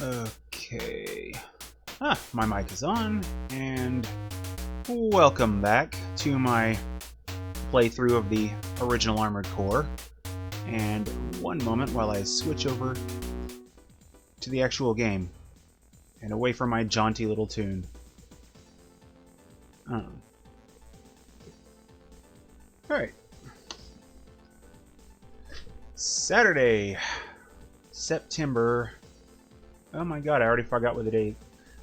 Okay. My mic is on, and welcome back to my playthrough of the original Armored Core. And one moment while I switch over to the actual game and away from my jaunty little tune. Alright. Saturday, September. Oh my god, I already forgot what the date.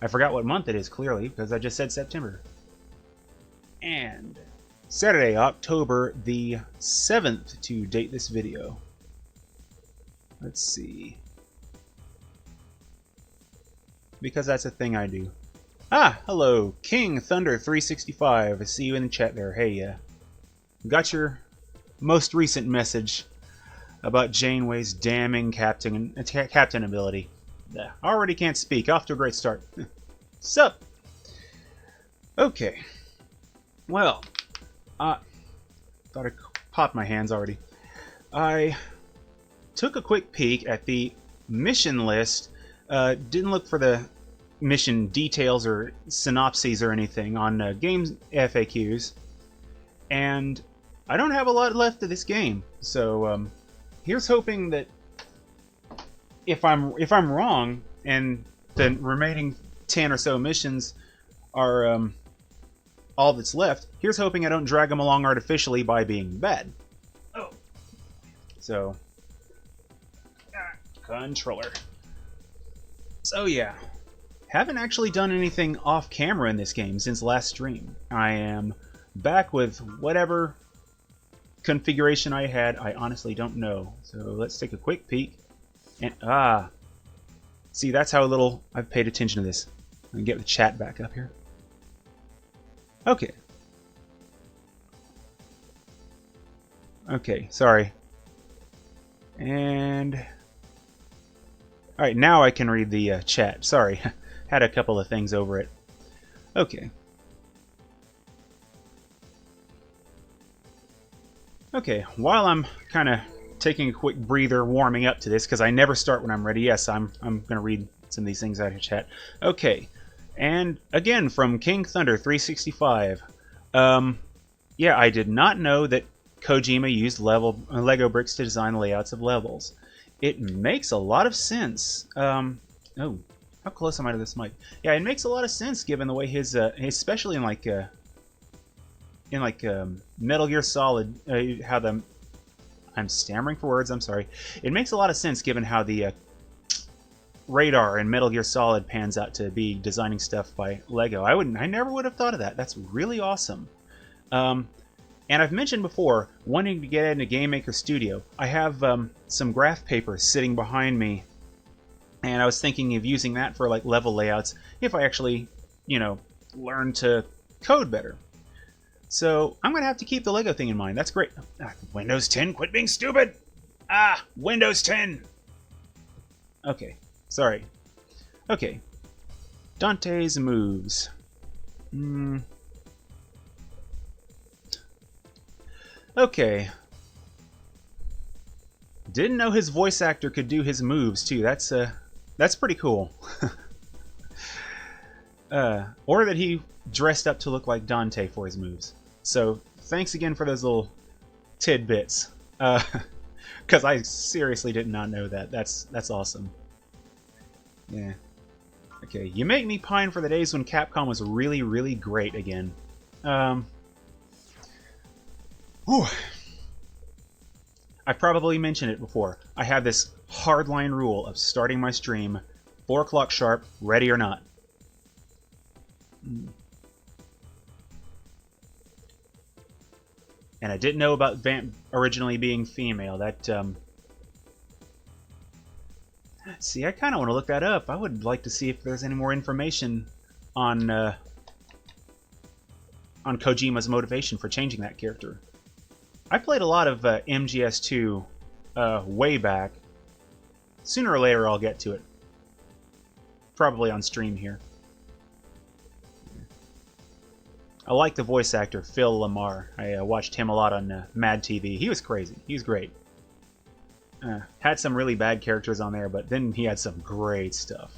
I forgot what month it is, clearly, because I just said September. And Saturday, October the 7th, to date this video. Let's see. Because that's a thing I do. Hello, King Thunder 365. I see you in the chat there. Hey, got your most recent message about Janeway's damning captain ability. Already can't speak. Off to a great start. Sup? Okay. Well, thought I popped my hands already. I took a quick peek at the mission list. Didn't look for the mission details or synopses or anything on game FAQs, and I don't have a lot left of this game. So here's hoping that if I'm wrong and the remaining 10 or so missions are all that's left, here's hoping I don't drag them along artificially by being bad. Oh. So, controller. So yeah, haven't actually done anything off camera in this game since last stream. I am back with whatever configuration I had. I honestly don't know. So let's take a quick peek. And see, that's how little I've paid attention to this. Let me get the chat back up here. Okay. Okay, sorry. And all right, now I can read the chat. Sorry, had a couple of things over it. Okay. Okay, while I'm kind of taking a quick breather, warming up to this, because I never start when I'm ready. Yes, I'm going to read some of these things out of chat. Okay, and again from King Thunder 365. Yeah, I did not know that Kojima used Lego bricks to design the layouts of levels. It makes a lot of sense. Oh, how close am I to this mic? Yeah, it makes a lot of sense given the way his, especially in Metal Gear Solid, how the I'm stammering for words, I'm sorry. It makes a lot of sense given how the radar in Metal Gear Solid pans out to be designing stuff by Lego. I never would have thought of that. That's really awesome. And I've mentioned before, wanting to get into Game Maker Studio. I have some graph paper sitting behind me, and I was thinking of using that for like level layouts if I actually, learn to code better. So I'm going to have to keep the Lego thing in mind. That's great. Windows 10, quit being stupid! Windows 10! Okay, sorry. Okay. Dante's moves. Okay. Didn't know his voice actor could do his moves too. That's pretty cool. Or that he dressed up to look like Dante for his moves. So thanks again for those little tidbits. Because I seriously did not know that. That's awesome. Yeah. Okay, you make me pine for the days when Capcom was really, really great again. Whew. I've probably mentioned it before. I have this hardline rule of starting my stream 4 o'clock sharp, ready or not. And I didn't know about Vamp originally being female. That, see, I kind of want to look that up. I would like to see if there's any more information on Kojima's motivation for changing that character. I played a lot of MGS2 way back. Sooner or later I'll get to it. Probably on stream here. I like the voice actor, Phil Lamar. I watched him a lot on Mad TV. He was crazy. He was great. Had some really bad characters on there, but then he had some great stuff.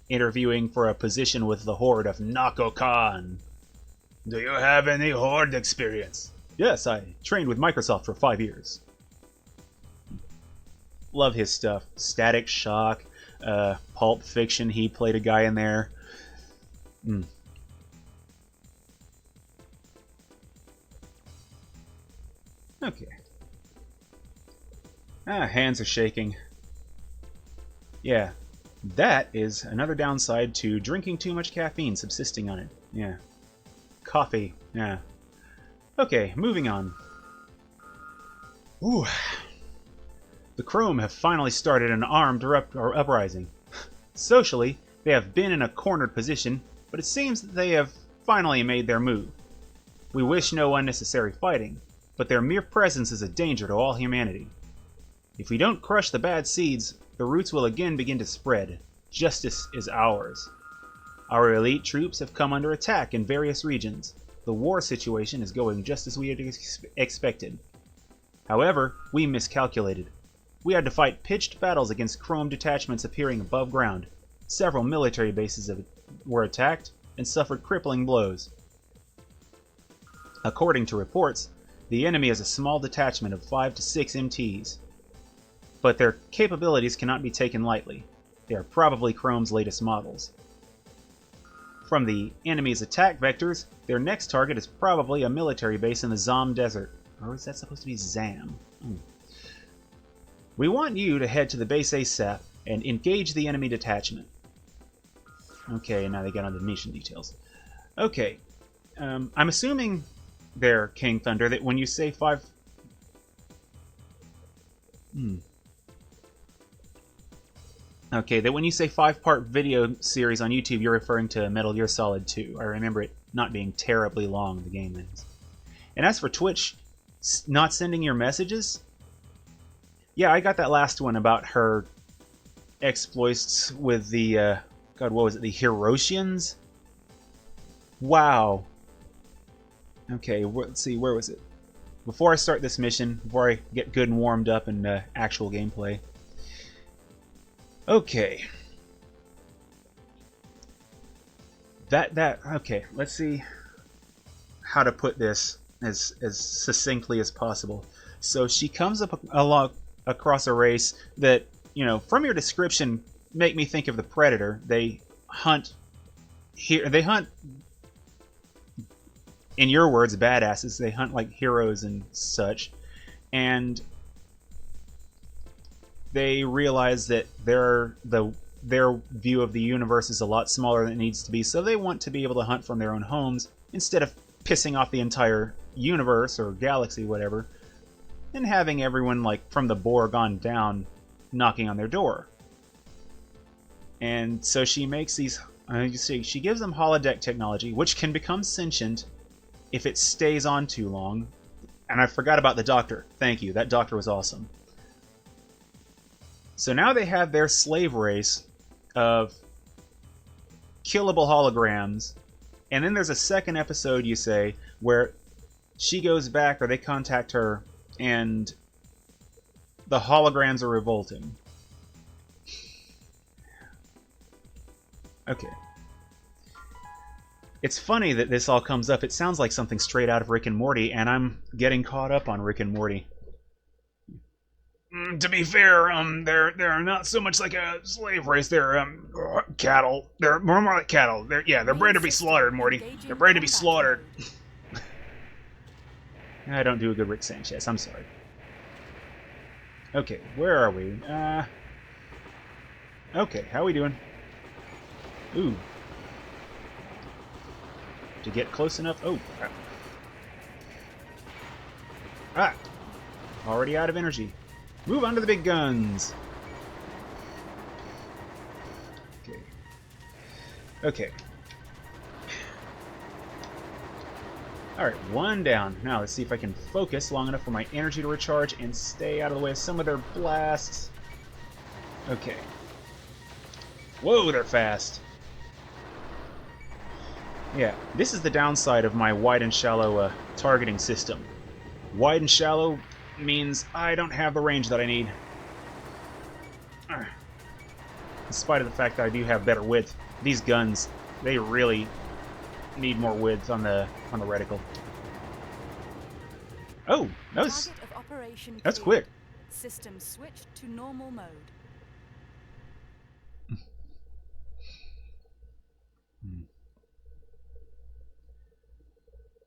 Interviewing for a position with the Horde of Nako-Kan. Do you have any Horde experience? Yes, I trained with Microsoft for 5 years. Love his stuff. Static Shock, Pulp Fiction, he played a guy in there. Okay. Hands are shaking. Yeah, that is another downside to drinking too much caffeine, subsisting on it. Yeah. Coffee. Yeah. Okay, moving on. Ooh. The Chrome have finally started an armed uprising. Socially, they have been in a cornered position, but it seems that they have finally made their move. We wish no unnecessary fighting, but their mere presence is a danger to all humanity. If we don't crush the bad seeds, the roots will again begin to spread. Justice is ours. Our elite troops have come under attack in various regions. The war situation is going just as we had expected. However, we miscalculated. We had to fight pitched battles against Chrome detachments appearing above ground. Several military bases were attacked and suffered crippling blows. According to reports, the enemy is a small detachment of 5 to 6 MTs. But their capabilities cannot be taken lightly. They are probably Chrome's latest models. From the enemy's attack vectors, their next target is probably a military base in the Zam Desert. Or is that supposed to be Zam? We want you to head to the base ASAP and engage the enemy detachment. Okay, now they get on the mission details. Okay, I'm assuming there, King Thunder, that when you say 5... Okay, that when you say 5-part video series on YouTube, you're referring to Metal Gear Solid 2. I remember it not being terribly long, the game is. And as for Twitch not sending your messages, yeah, I got that last one about her exploits with the, God, what was it, the Hiroshians? Wow. Okay, let's see, where was it? Before I start this mission, before I get good and warmed up in actual gameplay. Okay. Okay, let's see how to put this as succinctly as possible. So she comes up across a race that, you know, from your description, make me think of the Predator. They hunt here. They hunt, in your words, badasses. They hunt like heroes and such, and they realize that their view of the universe is a lot smaller than it needs to be, so they want to be able to hunt from their own homes instead of pissing off the entire universe or galaxy, whatever, and having everyone, like, from the Borg on down knocking on their door. And so she makes these... you see, she gives them holodeck technology, which can become sentient if it stays on too long. And I forgot about the doctor. Thank you. That doctor was awesome. So now they have their slave race of killable holograms. And then there's a second episode, you say, where she goes back, or they contact her, and the holograms are revolting. Okay. It's funny that this all comes up. It sounds like something straight out of Rick and Morty, and I'm getting caught up on Rick and Morty. To be fair, they're not so much like a slave race. They're cattle. They're more like cattle. They're bred to be slaughtered, Morty. They're bred to be slaughtered. I don't do a good Rick Sanchez. I'm sorry. Okay, where are we? Okay, how are we doing? Ooh. To get close enough. Oh, crap. Ah! Already out of energy. Move on to the big guns. Okay. Okay. Alright, one down. Now let's see if I can focus long enough for my energy to recharge and stay out of the way of some of their blasts. Okay. Whoa, they're fast. Yeah, this is the downside of my wide and shallow targeting system. Wide and shallow means I don't have the range that I need. in spite of the fact that I do have better width, these guns, they really need more width on the reticle. Oh, that's quick. System switched to normal mode.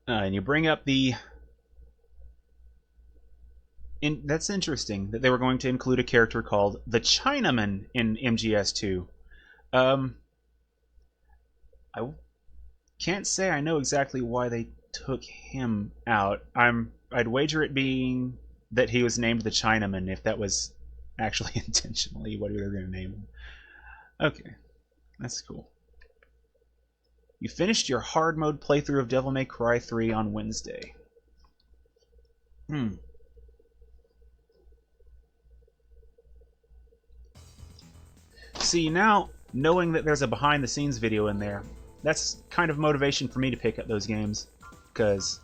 And you bring up the... that's interesting that they were going to include a character called the Chinaman in MGS2. I can't say I know exactly why they took him out. I'd wager it being that he was named the Chinaman, if that was actually intentionally what they were going to name him. Okay, that's cool. You finished your hard mode playthrough of Devil May Cry 3 on Wednesday. See, now, knowing that there's a behind-the-scenes video in there, that's kind of motivation for me to pick up those games. Because,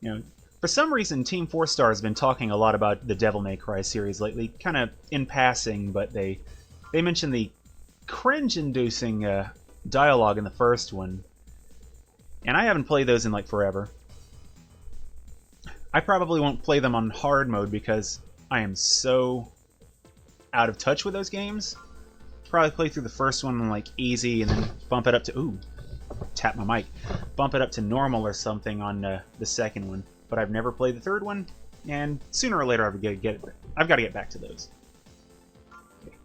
you know, for some reason, Team 4 Star has been talking a lot about the Devil May Cry series lately, kind of in passing, but they mentioned the cringe-inducing dialogue in the first one. And I haven't played those in, like, forever. I probably won't play them on hard mode because I am so out of touch with those games. Probably play through the first one on, like, easy and then bump it up to... Ooh, tap my mic. Bump it up to normal or something on the second one. But I've never played the third one, and sooner or later I've got to get back to those. Okay.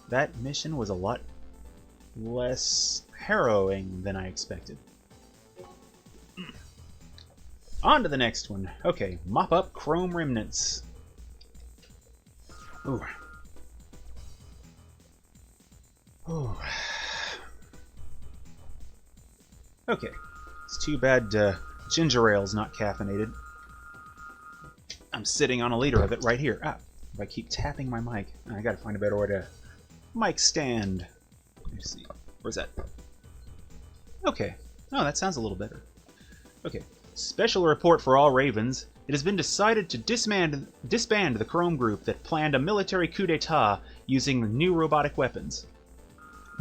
That mission was a lot less harrowing than I expected. On to the next one. Okay, mop up chrome remnants. Ooh. Ooh. Okay, it's too bad ginger ale's not caffeinated. I'm sitting on a liter of it right here. Ah, if I keep tapping my mic, I gotta find a better way to... Mic stand. Let's see. Where's that? Okay. Oh, that sounds a little better. Okay. Special report for all Ravens. It has been decided to disband the Chrome group that planned a military coup d'etat using new robotic weapons.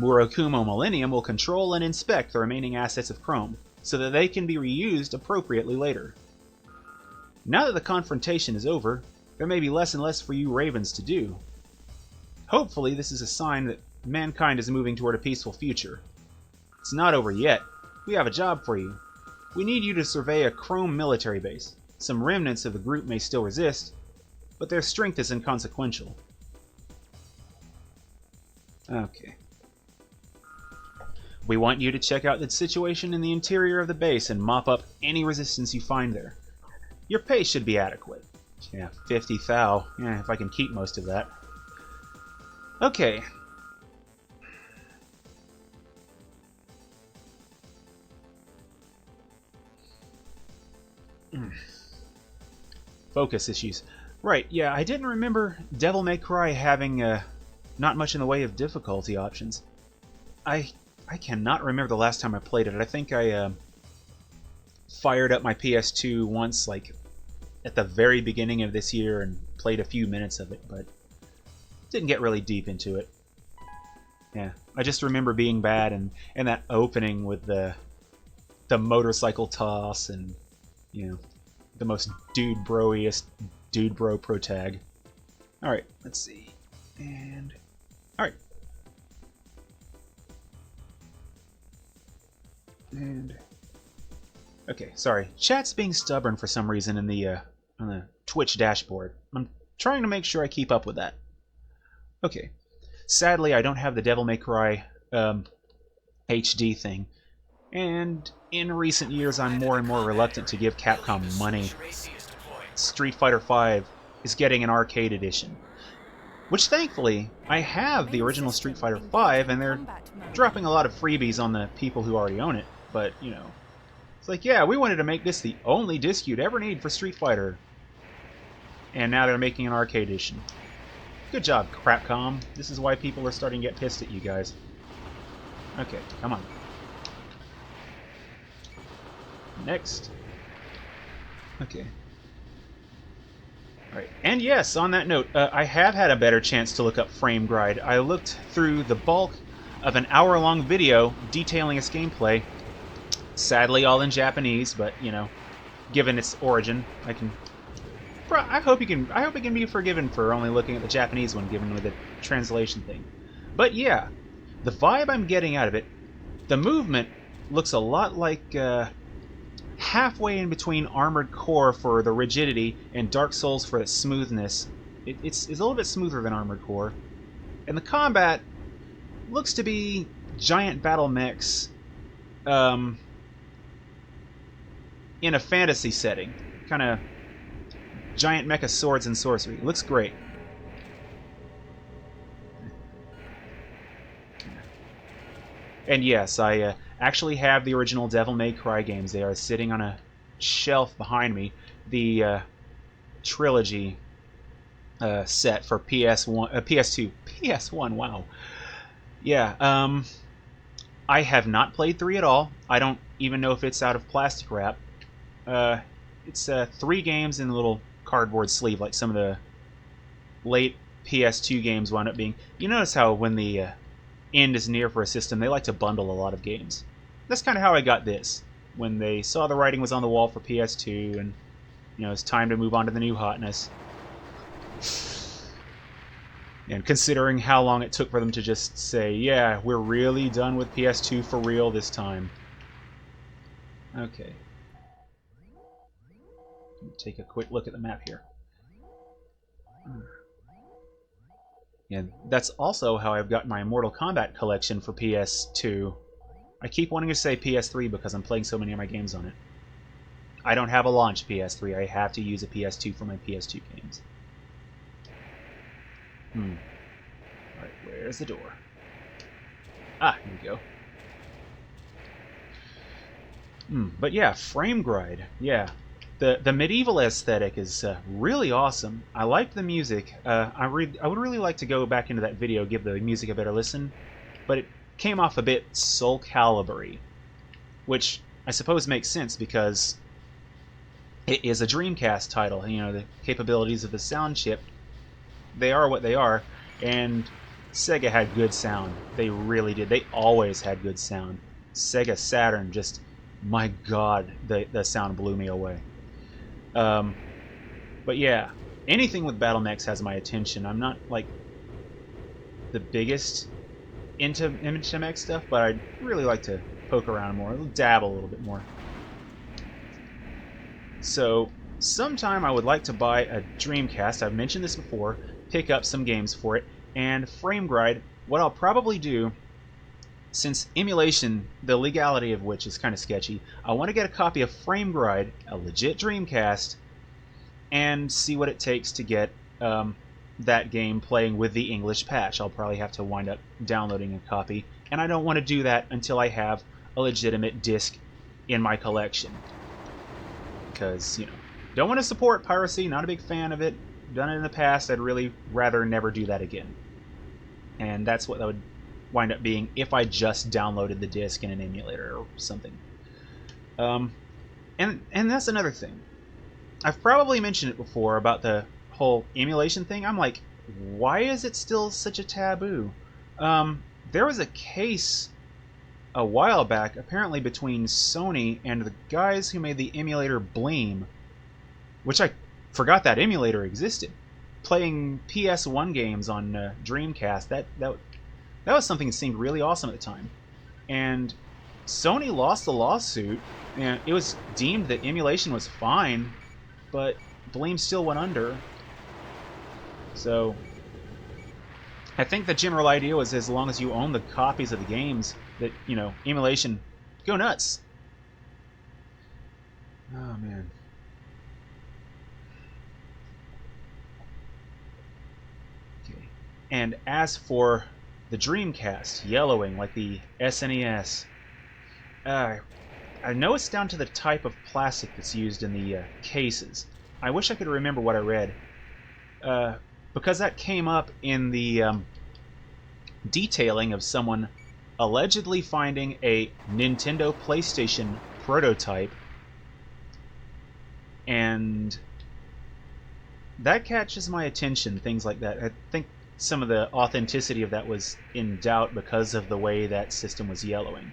Murakumo Millennium will control and inspect the remaining assets of Chrome, so that they can be reused appropriately later. Now that the confrontation is over, there may be less and less for you Ravens to do. Hopefully this is a sign that mankind is moving toward a peaceful future. It's not over yet. We have a job for you. We need you to survey a Chrome military base. Some remnants of the group may still resist, but their strength is inconsequential. Okay. We want you to check out the situation in the interior of the base and mop up any resistance you find there. Your pay should be adequate. Yeah, 50 thou. Yeah, if I can keep most of that. Okay. Focus issues. Right, yeah, I didn't remember Devil May Cry having not much in the way of difficulty options. I cannot remember the last time I played it. I think I fired up my PS2 once, like, at the very beginning of this year and played a few minutes of it, but didn't get really deep into it. Yeah, I just remember being bad and that opening with the motorcycle toss and, you know, the most dude bro-iest dude bro protag. Alright, let's see. And... Alright. And... Okay, sorry. Chat's being stubborn for some reason in the on the Twitch dashboard. I'm trying to make sure I keep up with that. Okay. Sadly, I don't have the Devil May Cry HD thing. And in recent years, I'm more and more reluctant to give Capcom money. Street Fighter V is getting an arcade edition. Which, thankfully, I have the original Street Fighter V, and they're dropping a lot of freebies on the people who already own it. But, you know, it's like, yeah, we wanted to make this the only disc you'd ever need for Street Fighter. And now they're making an arcade edition. Good job, Crapcom. This is why people are starting to get pissed at you guys. Okay, come on. Next. Okay. Alright, and yes, on that note, I have had a better chance to look up Frame Gride. I looked through the bulk of an hour-long video detailing its gameplay. Sadly, all in Japanese, but you know, given its origin, I hope it can be forgiven for only looking at the Japanese one, given with the translation thing. But yeah, the vibe I'm getting out of it, the movement looks a lot like halfway in between Armored Core for the rigidity and Dark Souls for the smoothness. It's a little bit smoother than Armored Core, and the combat looks to be giant battle mechs. In a fantasy setting. Kind of giant mecha swords and sorcery. It looks great. And yes, I actually have the original Devil May Cry games. They are sitting on a shelf behind me. The trilogy set for PS1, PS2, PS1, wow. Yeah, I have not played 3 at all. I don't even know if it's out of plastic wrap. It's 3 games in a little cardboard sleeve, like some of the late PS2 games wound up being. You notice how when the end is near for a system, they like to bundle a lot of games. That's kind of how I got this. When they saw the writing was on the wall for PS2, and you know it's time to move on to the new hotness. And considering how long it took for them to just say, yeah, we're really done with PS2 for real this time. Okay. Take a quick look at the map here. And that's also how I've got my Mortal Kombat collection for PS2. I keep wanting to say PS3 because I'm playing so many of my games on it. I don't have a launch PS3. I have to use a PS2 for my PS2 games. Alright, where's the door? Ah, here we go. But yeah, Frame Gride. Yeah. The medieval aesthetic is really awesome. I like the music. I would really like to go back into that video, give the music a better listen, but it came off a bit Soul Calibur-y, which I suppose makes sense because it is a Dreamcast title. You know, the capabilities of the sound chip, they are what they are, and Sega had good sound. They really did. They always had good sound. Sega Saturn just, my god, the sound blew me away. But yeah, anything with battle mechs has my attention. I'm not like the biggest into mech stuff, but I'd really like to poke around more, dabble a little bit more. So sometime I would like to buy a Dreamcast. I've mentioned this before. Pick up some games for it, and Frame Gride. What I'll probably do, since emulation, the legality of which is kind of sketchy, I want to get a copy of Frame Gride, a legit Dreamcast, and see what it takes to get that game playing with the English patch. I'll probably have to wind up downloading a copy, and I don't want to do that until I have a legitimate disc in my collection. Because, you know, don't want to support piracy, not a big fan of it, done it in the past, I'd really rather never do that again. And that's what that would wind up being if I just downloaded the disc in an emulator or something. And that's another thing. I've probably mentioned it before about the whole emulation thing. I'm like, why is it still such a taboo? There was a case a while back, apparently between Sony and the guys who made the emulator Bleem, which I forgot that emulator existed. Playing PS1 games on Dreamcast, that was something that seemed really awesome at the time. And Sony lost the lawsuit, and it was deemed that emulation was fine, but Bleem still went under. So I think the general idea was as long as you own the copies of the games, that, you know, emulation, go nuts. Oh, man. Okay. And as for the Dreamcast, yellowing like the SNES, I know it's down to the type of plastic that's used in the cases. I wish I could remember what I read. Because that came up in the detailing of someone allegedly finding a Nintendo PlayStation prototype and that catches my attention, things like that. I think some of the authenticity of that was in doubt because of the way that system was yellowing.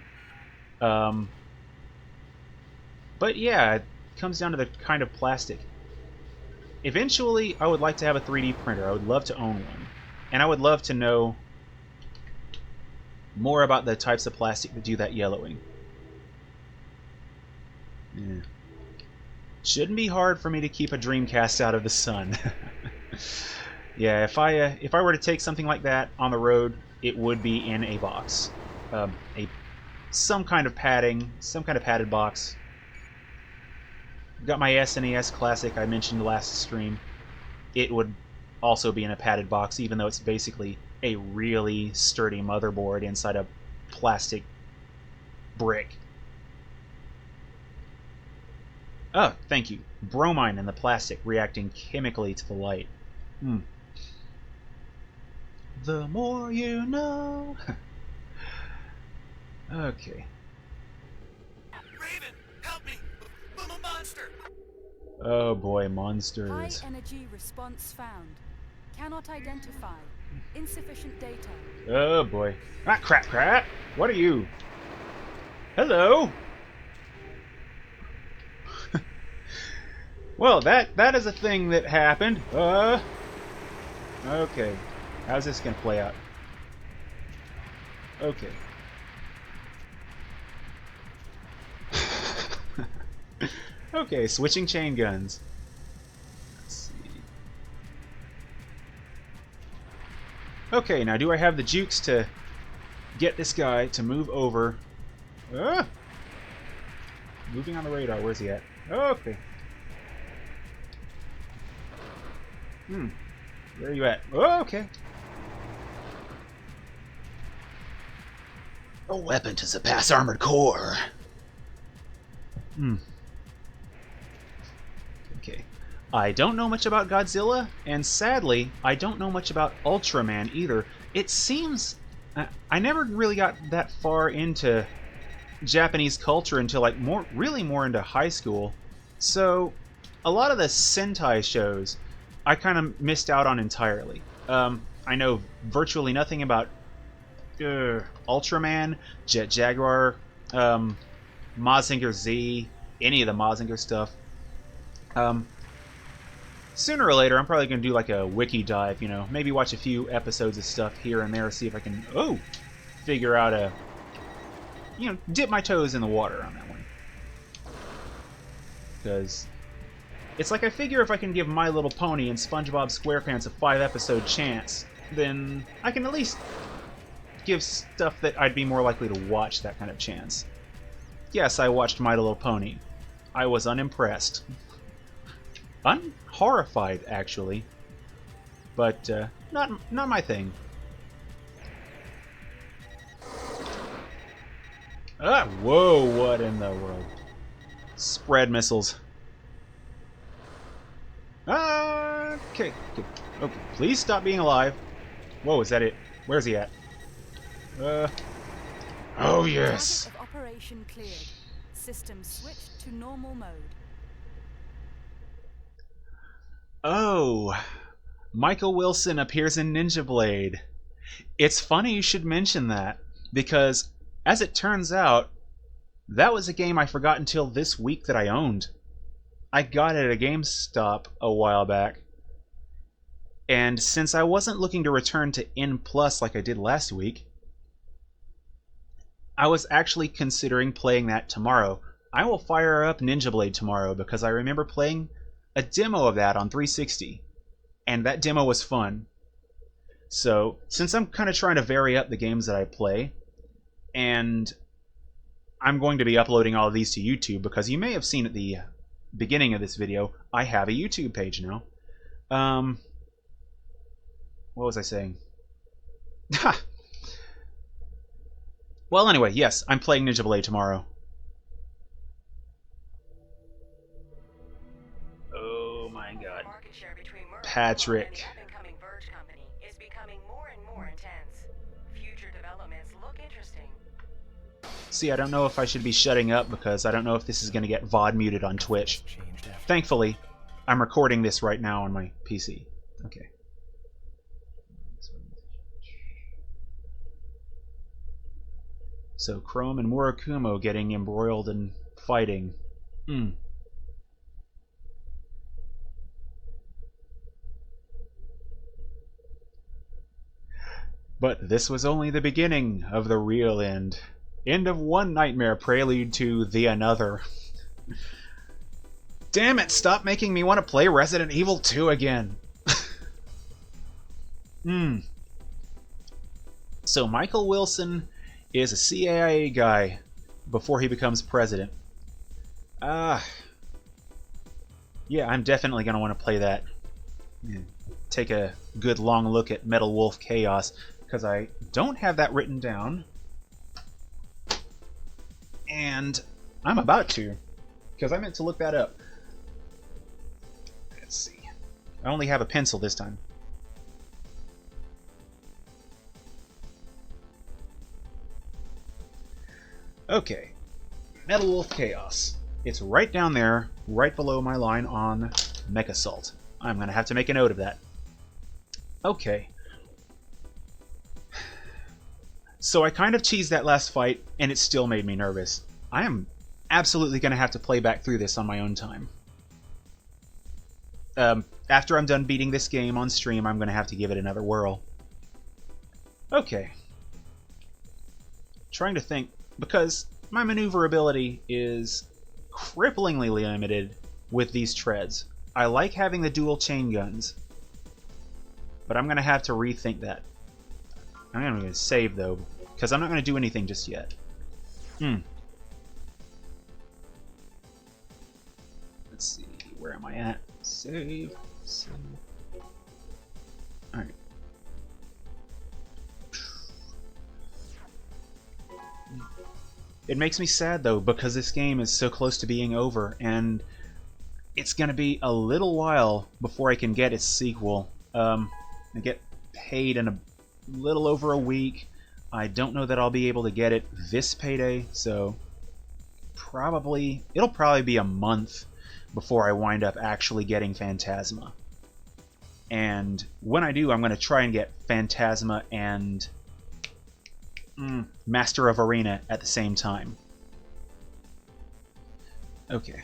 But yeah, it comes down to the kind of plastic. Eventually, I would like to have a 3D printer. I would love to own one. And I would love to know more about the types of plastic that do that yellowing. Yeah. Shouldn't be hard for me to keep a Dreamcast out of the sun. Yeah, if I were to take something like that on the road, it would be in a box, some kind of padding, some kind of padded box. Got my SNES Classic I mentioned last stream. It would also be in a padded box, even though it's basically a really sturdy motherboard inside a plastic brick. Oh, thank you. Bromine in the plastic reacting chemically to the light. The more you know. Okay. Raven, help me! I'm a monster! Oh boy, monsters. High energy response found. Cannot identify. Insufficient data. Oh boy. Ah, crap. What are you? Hello? Well, that is a thing that happened. Okay. How's this gonna play out? Okay. Okay, switching chain guns. Let's see. Okay, now do I have the jukes to get this guy to move over? Moving on the radar, where's he at? Okay. Where are you at? Oh, okay. A weapon to surpass armored core. Okay. I don't know much about Godzilla, and sadly, I don't know much about Ultraman either. It seems... I never really got that far into Japanese culture until, like, really more into high school. So, a lot of the Sentai shows I kind of missed out on entirely. I know virtually nothing about Ultraman, Jet Jaguar, Mazinger Z, any of the Mazinger stuff. Sooner or later, I'm probably going to do like a wiki dive, you know, maybe watch a few episodes of stuff here and there, see if I can, figure out a, you know, dip my toes in the water on that one. Because it's like I figure if I can give My Little Pony and SpongeBob SquarePants a 5-episode chance, then I can at least give stuff that I'd be more likely to watch that kind of chance. Yes, I watched My Little Pony. I was unimpressed. Horrified, actually. But, not my thing. Whoa, what in the world? Spread missiles. Okay, please stop being alive. Whoa, is that it? Where's he at? Oh yes! Target of operation cleared. System switched to normal mode. Oh, Michael Wilson appears in Ninja Blade. It's funny you should mention that, because, as it turns out, that was a game I forgot until this week that I owned. I got it at a GameStop a while back, and since I wasn't looking to return to N+ like I did last week, I was actually considering playing that tomorrow. I will fire up Ninja Blade tomorrow because I remember playing a demo of that on 360, and that demo was fun. So, since I'm kind of trying to vary up the games that I play, and I'm going to be uploading all of these to YouTube, because you may have seen at the beginning of this video, I have a YouTube page now. What was I saying? Well, anyway, yes, I'm playing Ninja Blade tomorrow. Oh my god. Patrick. Is becoming more and more intense. Future developments look interesting. See, I don't know if I should be shutting up because I don't know if this is going to get VOD muted on Twitch. Thankfully, I'm recording this right now on my PC. Okay. So Chrome and Murakumo getting embroiled in fighting. But this was only the beginning of the real end. End of one nightmare, prelude to the another. Damn it, stop making me want to play Resident Evil 2 again. So Michael Wilson is a CIA guy before he becomes president. Yeah, I'm definitely going to want to play that. Take a good long look at Metal Wolf Chaos, because I don't have that written down. And I'm about to, because I meant to look that up. Let's see. I only have a pencil this time. Okay. Metal Wolf Chaos. It's right down there, right below my line on Mech Assault. I'm going to have to make a note of that. Okay. So I kind of cheesed that last fight, and it still made me nervous. I am absolutely going to have to play back through this on my own time. After I'm done beating this game on stream, I'm going to have to give it another whirl. Okay. Trying to think, because my maneuverability is cripplingly limited with these treads. I like having the dual chain guns, but I'm going to have to rethink that. I'm going to save, though, because I'm not going to do anything just yet. Let's see, where am I at? Save. Alright. It makes me sad, though, because this game is so close to being over, and it's going to be a little while before I can get its sequel. I get paid in a little over a week. I don't know that I'll be able to get it this payday, so it'll probably be a month before I wind up actually getting Phantasma. And when I do, I'm going to try and get Phantasma and Master of Arena at the same time. Okay.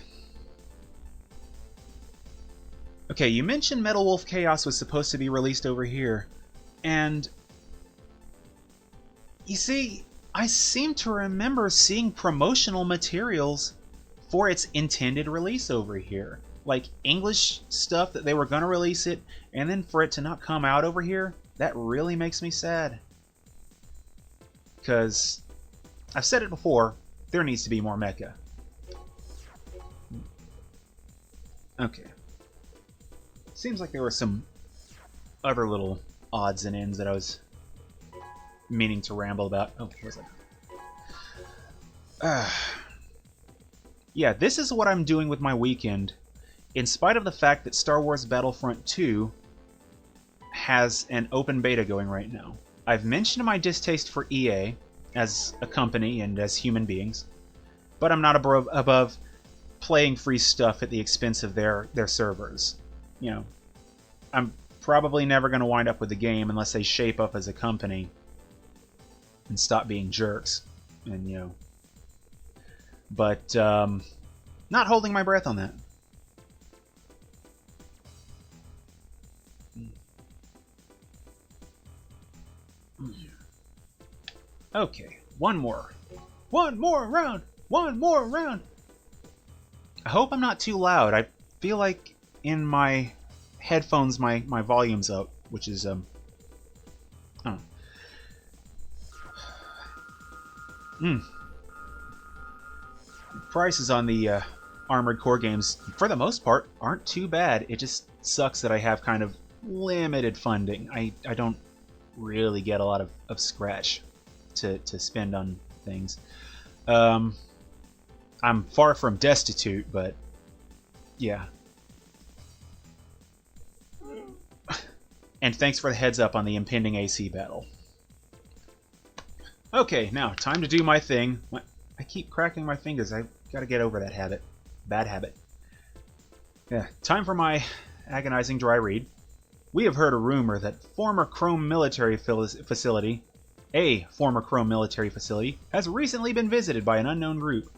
Okay, you mentioned Metal Wolf Chaos was supposed to be released over here, and you see, I seem to remember seeing promotional materials for its intended release over here. Like English stuff that they were going to release it, and then for it to not come out over here, that really makes me sad. Because, I've said it before, there needs to be more mecha. Okay. Seems like there were some other little odds and ends that I was meaning to ramble about. Oh, what was that? Yeah, this is what I'm doing with my weekend, in spite of the fact that Star Wars Battlefront 2 has an open beta going right now. I've mentioned my distaste for EA as a company and as human beings, but I'm not above playing free stuff at the expense of their servers. You know, I'm probably never going to wind up with the game unless they shape up as a company and stop being jerks. And, you know, but not holding my breath on that. Okay, one more round. I hope I'm not too loud. I feel like in my headphones my volume's up, which is I don't know. Prices on the Armored Core games, for the most part, aren't too bad. It just sucks that I have kind of limited funding. I don't really get a lot of scratch to spend on things. I'm far from destitute, but yeah. And thanks for the heads up on the impending AC battle. Okay, now, time to do my thing. I keep cracking my fingers. I've got to get over that habit. Bad habit. Yeah, time for my agonizing dry read. We have heard a rumor that a former Chrome military facility has recently been visited by an unknown group.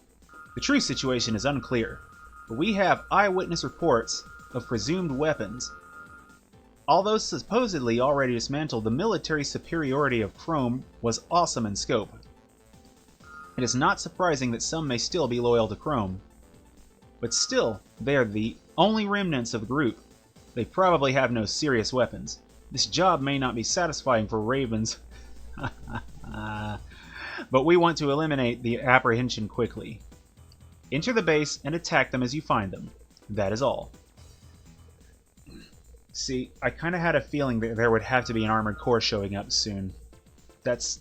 The true situation is unclear, but we have eyewitness reports of presumed weapons. Although supposedly already dismantled, the military superiority of Chrome was awesome in scope. It is not surprising that some may still be loyal to Chrome. But still, they are the only remnants of the group. They probably have no serious weapons. This job may not be satisfying for Ravens, but we want to eliminate the apprehension quickly. Enter the base and attack them as you find them. That is all. See, I kind of had a feeling that there would have to be an armored core showing up soon. That's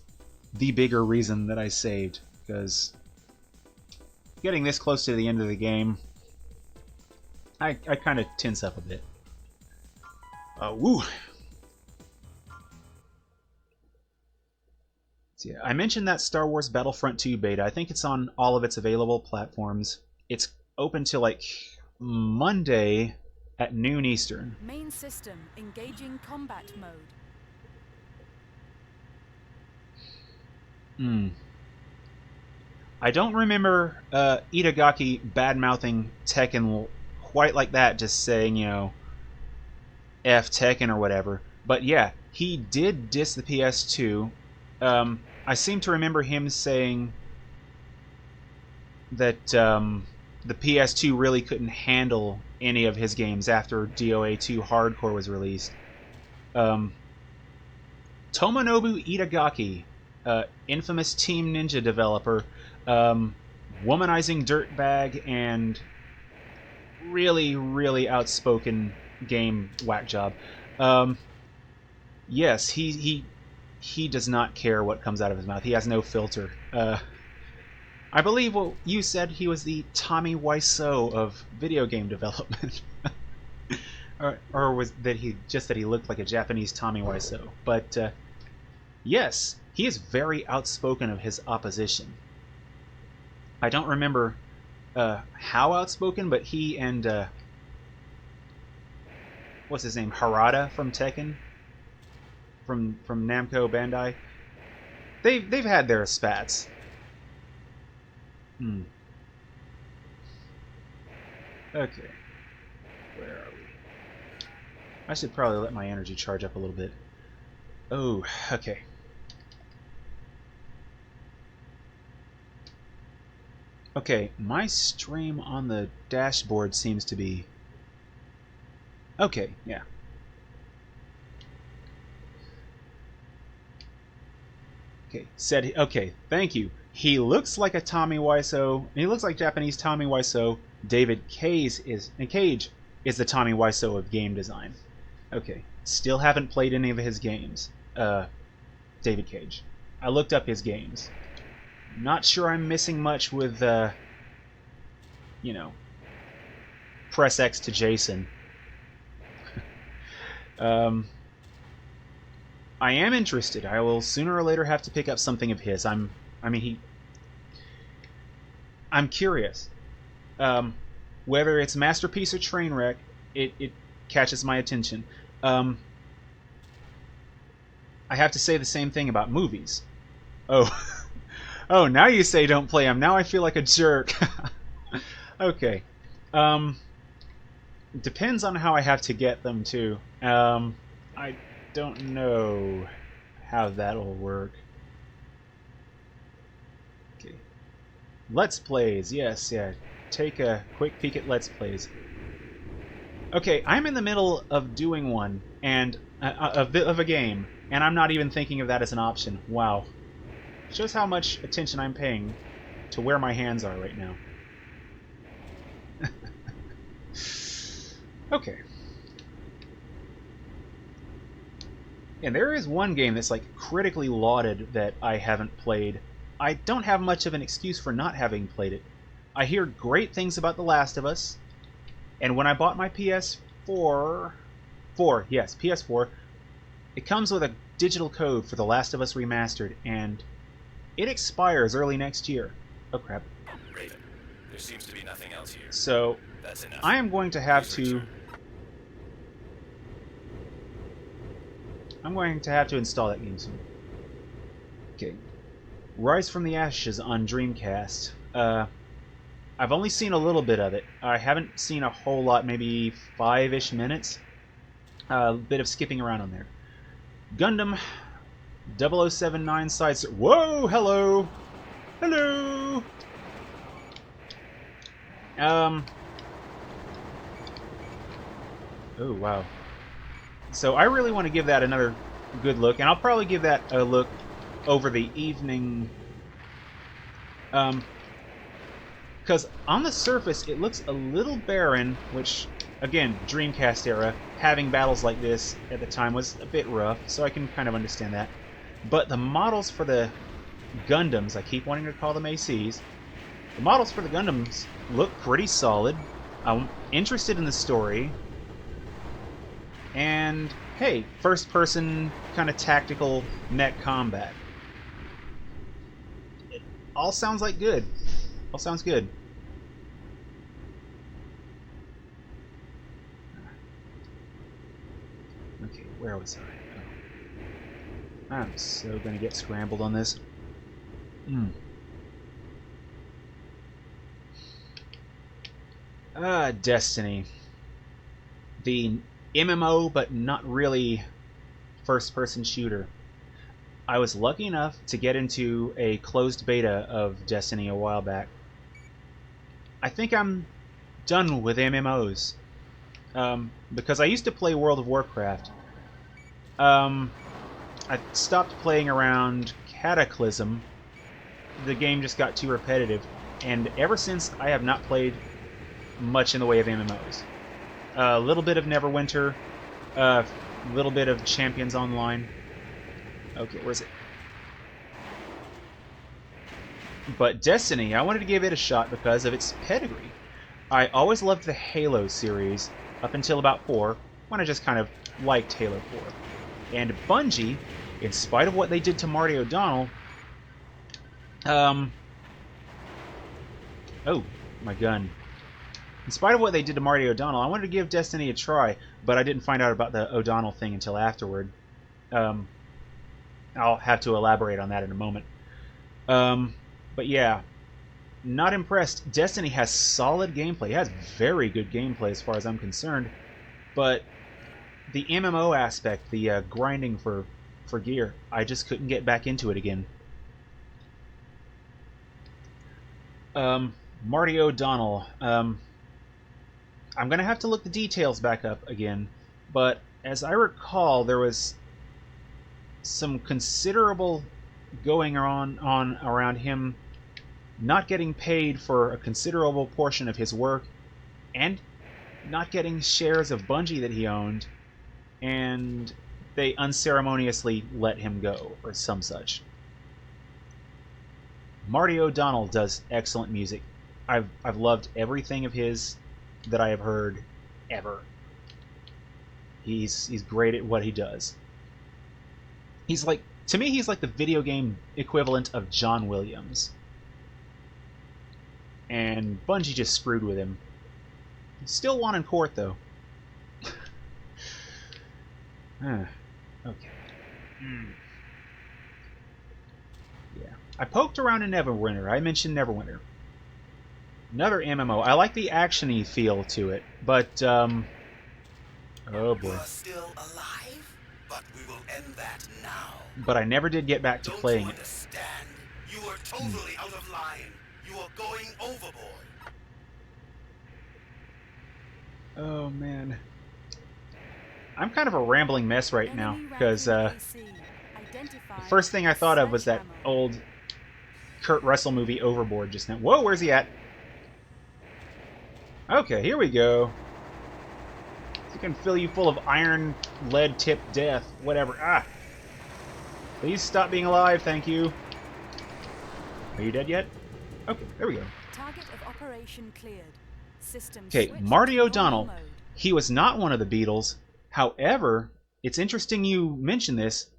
the bigger reason that I saved, because getting this close to the end of the game, I kind of tense up a bit. Woo! So yeah, I mentioned that Star Wars Battlefront 2 beta. I think it's on all of its available platforms. It's open till like Monday at noon Eastern. Main system engaging combat mode. I don't remember Itagaki bad-mouthing Tekken quite like that, just saying, you know, F Tekken or whatever. But yeah, he did diss the PS2. I seem to remember him saying that the PS2 really couldn't handle any of his games after DOA 2 Hardcore was released. Tomonobu Itagaki, infamous Team Ninja developer, womanizing dirtbag, and really, really outspoken game whack job. Yes, he does not care what comes out of his mouth. He has no filter. I believe what you said, he was the Tommy Wiseau of video game development. or was that he looked like a Japanese Tommy Wiseau. But yes, he is very outspoken of his opposition. I don't remember how outspoken, but he and what's his name, Harada from Tekken, from Namco Bandai, they've had their spats. Okay, where are we? I should probably let my energy charge up a little bit. Oh, okay. Okay, my stream on the dashboard seems to be... Okay, yeah. Okay, thank you. He looks like a Tommy Wiseau. He looks like Japanese Tommy Wiseau. David Cage is the Tommy Wiseau of game design. Okay, still haven't played any of his games. David Cage. I looked up his games. Not sure I'm missing much with, you know, press X to Jason. I am interested. I will sooner or later have to pick up something of his. I'm curious. Whether it's Masterpiece or Trainwreck, it catches my attention. I have to say the same thing about movies. Oh. Oh, now you say don't play them. Now I feel like a jerk. Okay. Depends on how I have to get them, too. I don't know how that'll work. Okay. Let's Plays. Yes, yeah. Take a quick peek at Let's Plays. Okay, I'm in the middle of doing one, and of a game, and I'm not even thinking of that as an option. Wow. Shows how much attention I'm paying to where my hands are right now. Okay. And there is one game that's like critically lauded that I haven't played. I don't have much of an excuse for not having played it. I hear great things about The Last of Us, and when I bought my PS4, it comes with a digital code for The Last of Us Remastered, and it expires early next year. Oh crap. Raven, there seems to be nothing else here. So, That's enough. I am going to have Please to... return. I'm going to have to install that game soon. Okay. Rise from the Ashes on Dreamcast. I've only seen a little bit of it. I haven't seen a whole lot, maybe 5-ish minutes. A bit of skipping around on there. Gundam 0079 side... Whoa! Hello! Hello! Oh, wow. So I really want to give that another good look, and I'll probably give that a look over the evening. Because on the surface, it looks a little barren, which, again, Dreamcast era, having battles like this at the time was a bit rough, so I can kind of understand that. But the models for the Gundams, I keep wanting to call them ACs, the models for the Gundams look pretty solid. I'm interested in the story. And, hey, first-person kind of tactical mech combat. It all sounds like good. All sounds good. Okay, where was I? Oh. I'm so gonna get scrambled on this. Destiny. The MMO, but not really first-person shooter. I was lucky enough to get into a closed beta of Destiny a while back. I think I'm done with MMOs. Because I used to play World of Warcraft. I stopped playing around Cataclysm. The game just got too repetitive. And ever since, I have not played much in the way of MMOs. A little bit of Neverwinter, a little bit of Champions Online. Okay, where's it? But Destiny, I wanted to give it a shot because of its pedigree. I always loved the Halo series, up until about 4, when I just kind of liked Halo 4. And Bungie, in spite of what they did to Marty O'Donnell... Oh, my gun. In spite of what they did to Marty O'Donnell, I wanted to give Destiny a try, but I didn't find out about the O'Donnell thing until afterward. I'll have to elaborate on that in a moment. But yeah, not impressed. Destiny has solid gameplay. It has very good gameplay as far as I'm concerned, but the MMO aspect, the grinding for gear, I just couldn't get back into it again. Marty O'Donnell. I'm going to have to look the details back up again, but as I recall, there was some considerable going on around him not getting paid for a considerable portion of his work, and not getting shares of Bungie that he owned, and they unceremoniously let him go, or some such. Marty O'Donnell does excellent music. I've loved everything of his that I have heard ever. He's great at what he does. He's like, to me, he's like the video game equivalent of John Williams. And Bungie just screwed with him. He's still won in court, though. Okay. Yeah. I poked around in Neverwinter. I mentioned Neverwinter. Another MMO. I like the action-y feel to it, but, oh boy. You are still alive, but we will end that now. But I never did get back to Don't playing you it. understand? You are totally out of line. You are going overboard. Oh, man. I'm kind of a rambling mess right now, Enemy because, ranking AC. Identify the first thing I thought of was that sledgehammer. old Kurt Russell movie Overboard just now. Whoa, where's he at? Okay, here we go. He can fill you full of iron, lead tipped death, whatever. Ah! Please stop being alive, thank you. Are you dead yet? Okay, there we go. Target of operation cleared. System Okay, switched Marty to O'Donnell. normal mode. He was not one of the Beatles. However, it's interesting you mention this.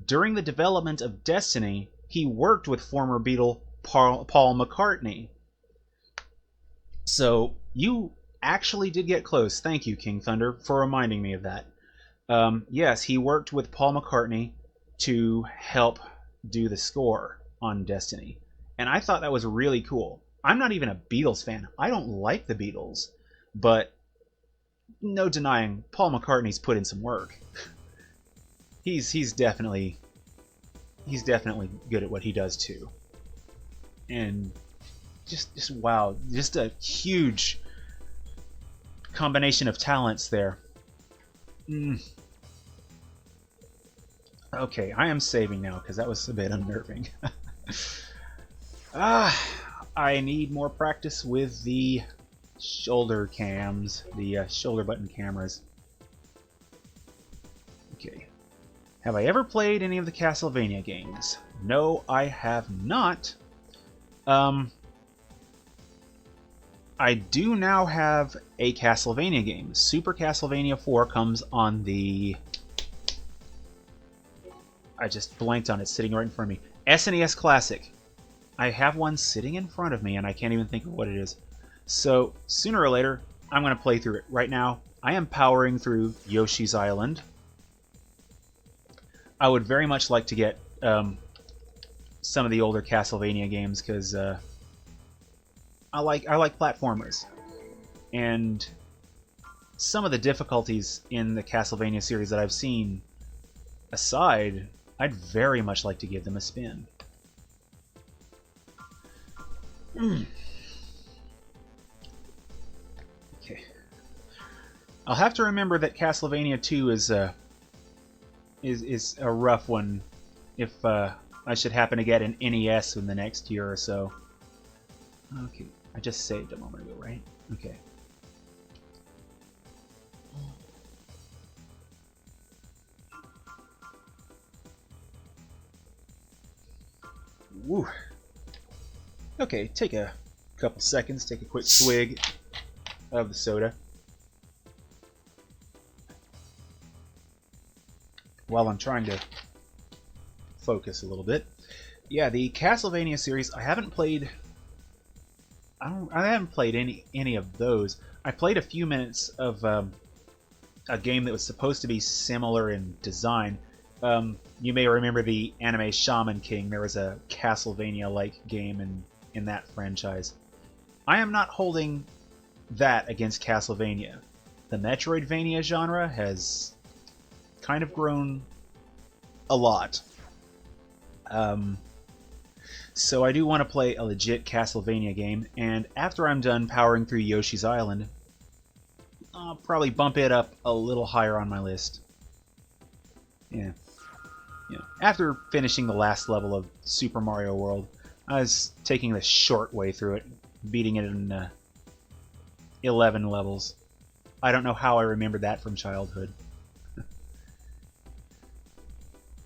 During the development of Destiny, he worked with former Beatle Paul McCartney. So, you actually did get close. Thank you, King Thunder, for reminding me of that. Yes, he worked with Paul McCartney to help do the score on Destiny. And I thought that was really cool. I'm not even a Beatles fan. I don't like the Beatles. But no denying, Paul McCartney's put in some work. He's definitely good at what he does too. And just wow, just a huge combination of talents there. Okay, I am saving now because that was a bit unnerving. I need more practice with the shoulder cams, the shoulder button cameras. Okay. Have I ever played any of the Castlevania games? No, I have not. I do now have a Castlevania game. Super Castlevania 4 comes on the... I just blanked on it, sitting right in front of me. SNES Classic. I have one sitting in front of me, and I can't even think of what it is. So, sooner or later, I'm going to play through it. Right now, I am powering through Yoshi's Island. I would very much like to get some of the older Castlevania games, because I like platformers. And some of the difficulties in the Castlevania series that I've seen aside, I'd very much like to give them a spin. Okay. I'll have to remember that Castlevania 2 is a rough one if I should happen to get an NES in the next year or so. Okay, I just saved a moment ago, right? Okay. Woo. Okay, take a couple seconds, take a quick swig of the soda. While I'm trying to focus a little bit. Yeah, the Castlevania series, I haven't played any of those. I played a few minutes of a game that was supposed to be similar in design. You may remember the anime Shaman King. There was a Castlevania-like game in that franchise. I am not holding that against Castlevania. The Metroidvania genre has kind of grown a lot. So I do want to play a legit Castlevania game, and after I'm done powering through Yoshi's Island, I'll probably bump it up a little higher on my list. Yeah. After finishing the last level of Super Mario World, I was taking the short way through it, beating it in 11 levels. I don't know how I remembered that from childhood.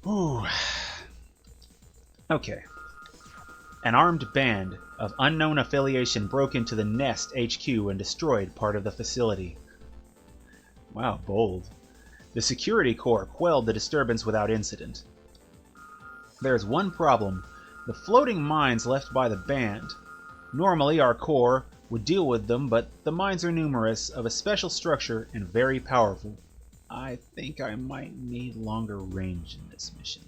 Ooh. Okay. An armed band of unknown affiliation broke into the Nest HQ and destroyed part of the facility. Wow, bold. The Security Corps quelled the disturbance without incident. There's one problem. The floating mines left by the band. Normally our Corps would deal with them, but the mines are numerous, of a special structure, and very powerful. I think I might need longer range in this mission.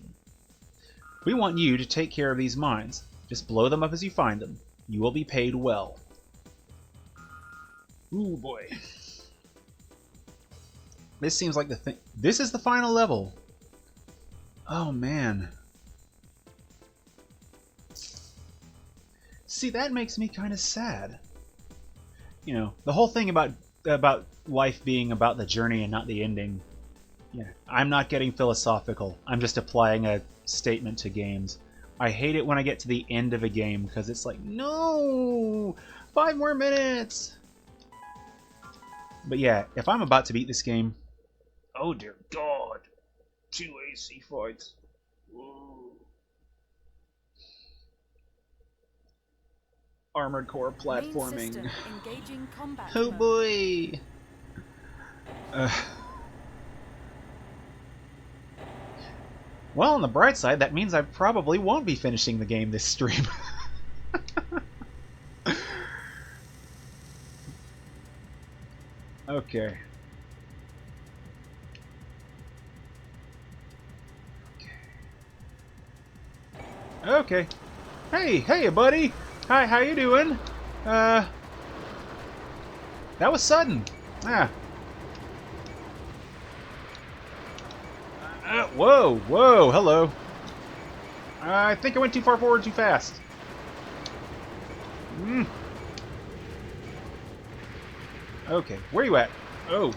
We want you to take care of these mines. Just blow them up as you find them. You will be paid well. Ooh, boy. This seems like the thing. This is the final level. Oh, man. See, that makes me kind of sad. You know, the whole thing about life being about the journey and not the ending. Yeah, I'm not getting philosophical. I'm just applying a statement to games. I hate it when I get to the end of a game because it's like, no, 5 more minutes. But yeah, if I'm about to beat this game, oh dear God, 2 AC fights. Ooh. Armored Core platforming. Engaging combat Oh mode. boy. Well, on the bright side, that means I probably won't be finishing the game this stream. Okay. Okay. Hey, buddy. Hi, how you doing? That was sudden. Ah. Whoa, hello. I think I went too far forward too fast. Okay, where you at? Oh.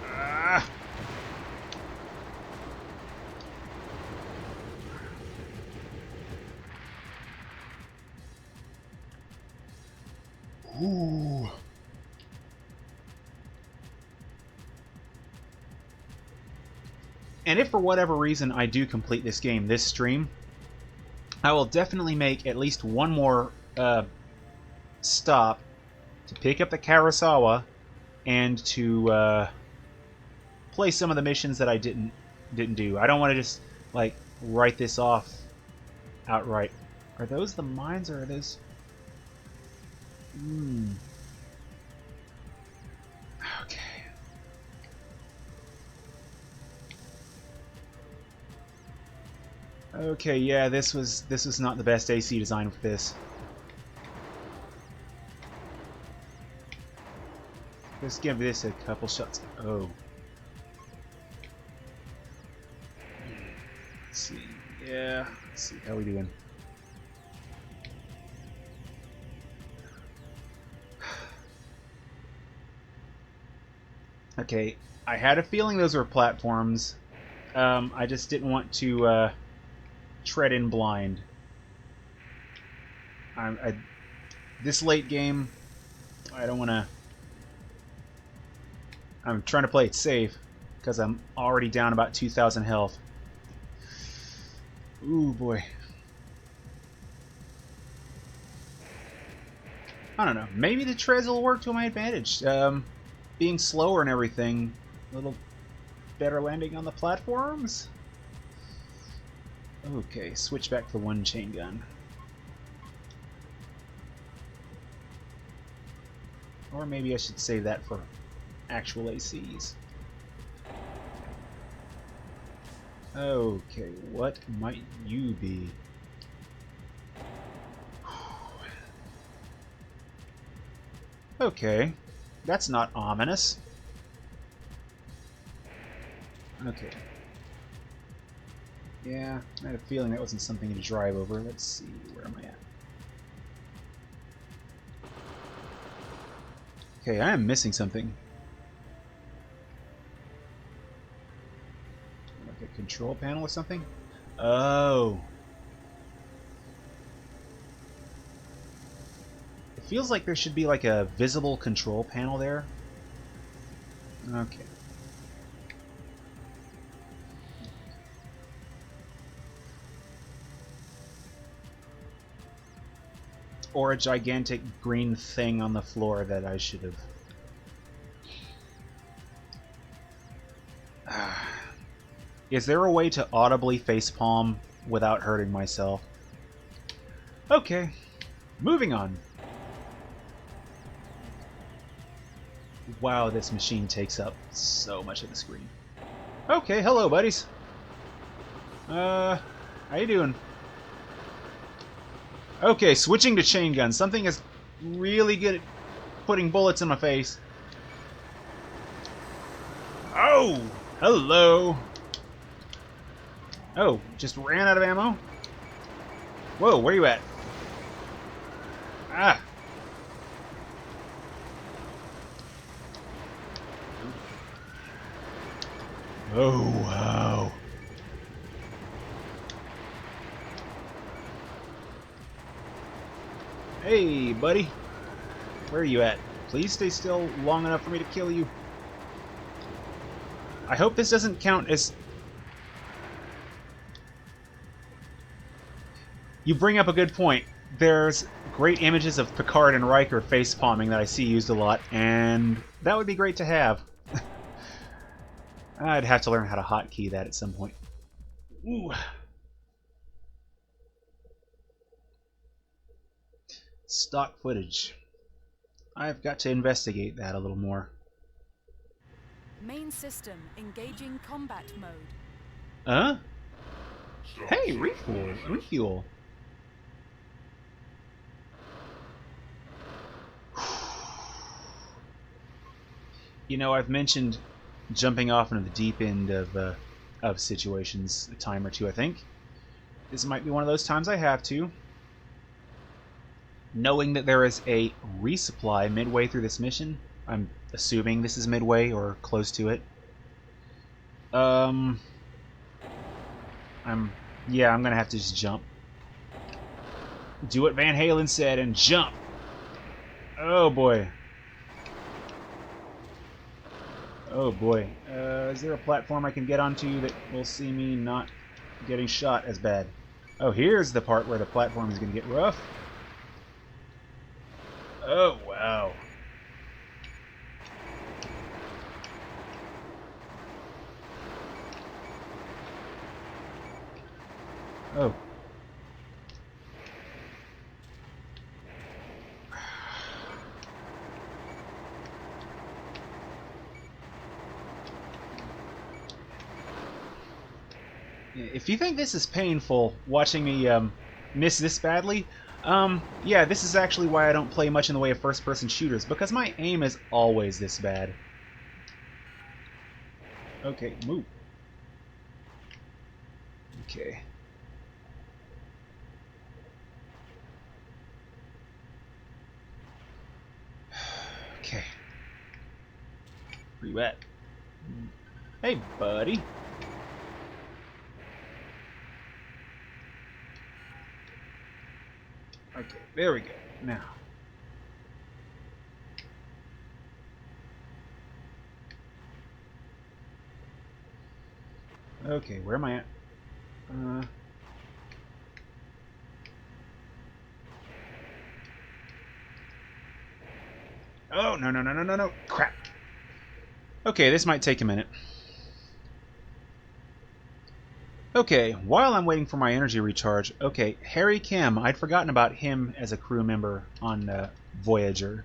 Ah. Ooh. And if for whatever reason I do complete this game this stream, I will definitely make at least one more stop to pick up the Karasawa and to play some of the missions that I didn't do. I don't want to just like write this off outright. Are those the mines or are those? Okay. Okay, yeah, this was not the best AC design for this. Let's give this a couple shots. Oh. Let's see. Yeah. Let's see. How we doing? Okay. I had a feeling those were platforms. I just didn't want to tread in blind. This late game, I don't want to. I'm trying to play it safe because I'm already down about 2,000 health. Ooh boy. I don't know. Maybe the treads will work to my advantage. Being slower and everything, a little better landing on the platforms. Okay, switch back to the one chain gun. Or maybe I should save that for actual ACs. Okay, what might you be? Okay, that's not ominous. Okay. Yeah, I had a feeling that wasn't something to drive over. Let's see, where am I at? Okay, I am missing something. Like a control panel or something? Oh. It feels like there should be like a visible control panel there. Okay. Or a gigantic green thing on the floor that I should have. Is there a way to audibly facepalm without hurting myself? Okay, moving on. Wow, this machine takes up so much of the screen. Okay, hello, buddies. How you doing? Okay, switching to chain gun. Something is really good at putting bullets in my face. Oh, hello. Oh, just ran out of ammo? Whoa, where you at? Ah. Oh, wow. Hey, buddy. Where are you at? Please stay still long enough for me to kill you. I hope this doesn't count as... You bring up a good point. There's great images of Picard and Riker facepalming that I see used a lot, and that would be great to have. I'd have to learn how to hotkey that at some point. Ooh. Stock footage. I've got to investigate that a little more. Main system engaging combat mode. Huh? Hey, refuel. Refuel. You know, I've mentioned jumping off into the deep end of situations a time or two, I think. This might be one of those times I have to. Knowing that there is a resupply midway through this mission, I'm assuming this is midway or close to it. I'm gonna have to just jump. Do what Van Halen said and jump. Oh boy. Oh boy. Is there a platform I can get onto that will see me not getting shot as bad? Oh, here's the part where the platform is gonna get rough. Oh wow. Oh. If you think this is painful, watching me miss this badly, yeah, this is actually why I don't play much in the way of first-person shooters, because my aim is always this bad. Okay, move. Okay. Okay. Where you at? Hey, buddy. Okay, there we go. Now. Okay, where am I at? Oh, no, no, no, no, no, no. Crap. Okay, this might take a minute. Okay, while I'm waiting for my energy recharge, okay, Harry Kim, I'd forgotten about him as a crew member on Voyager.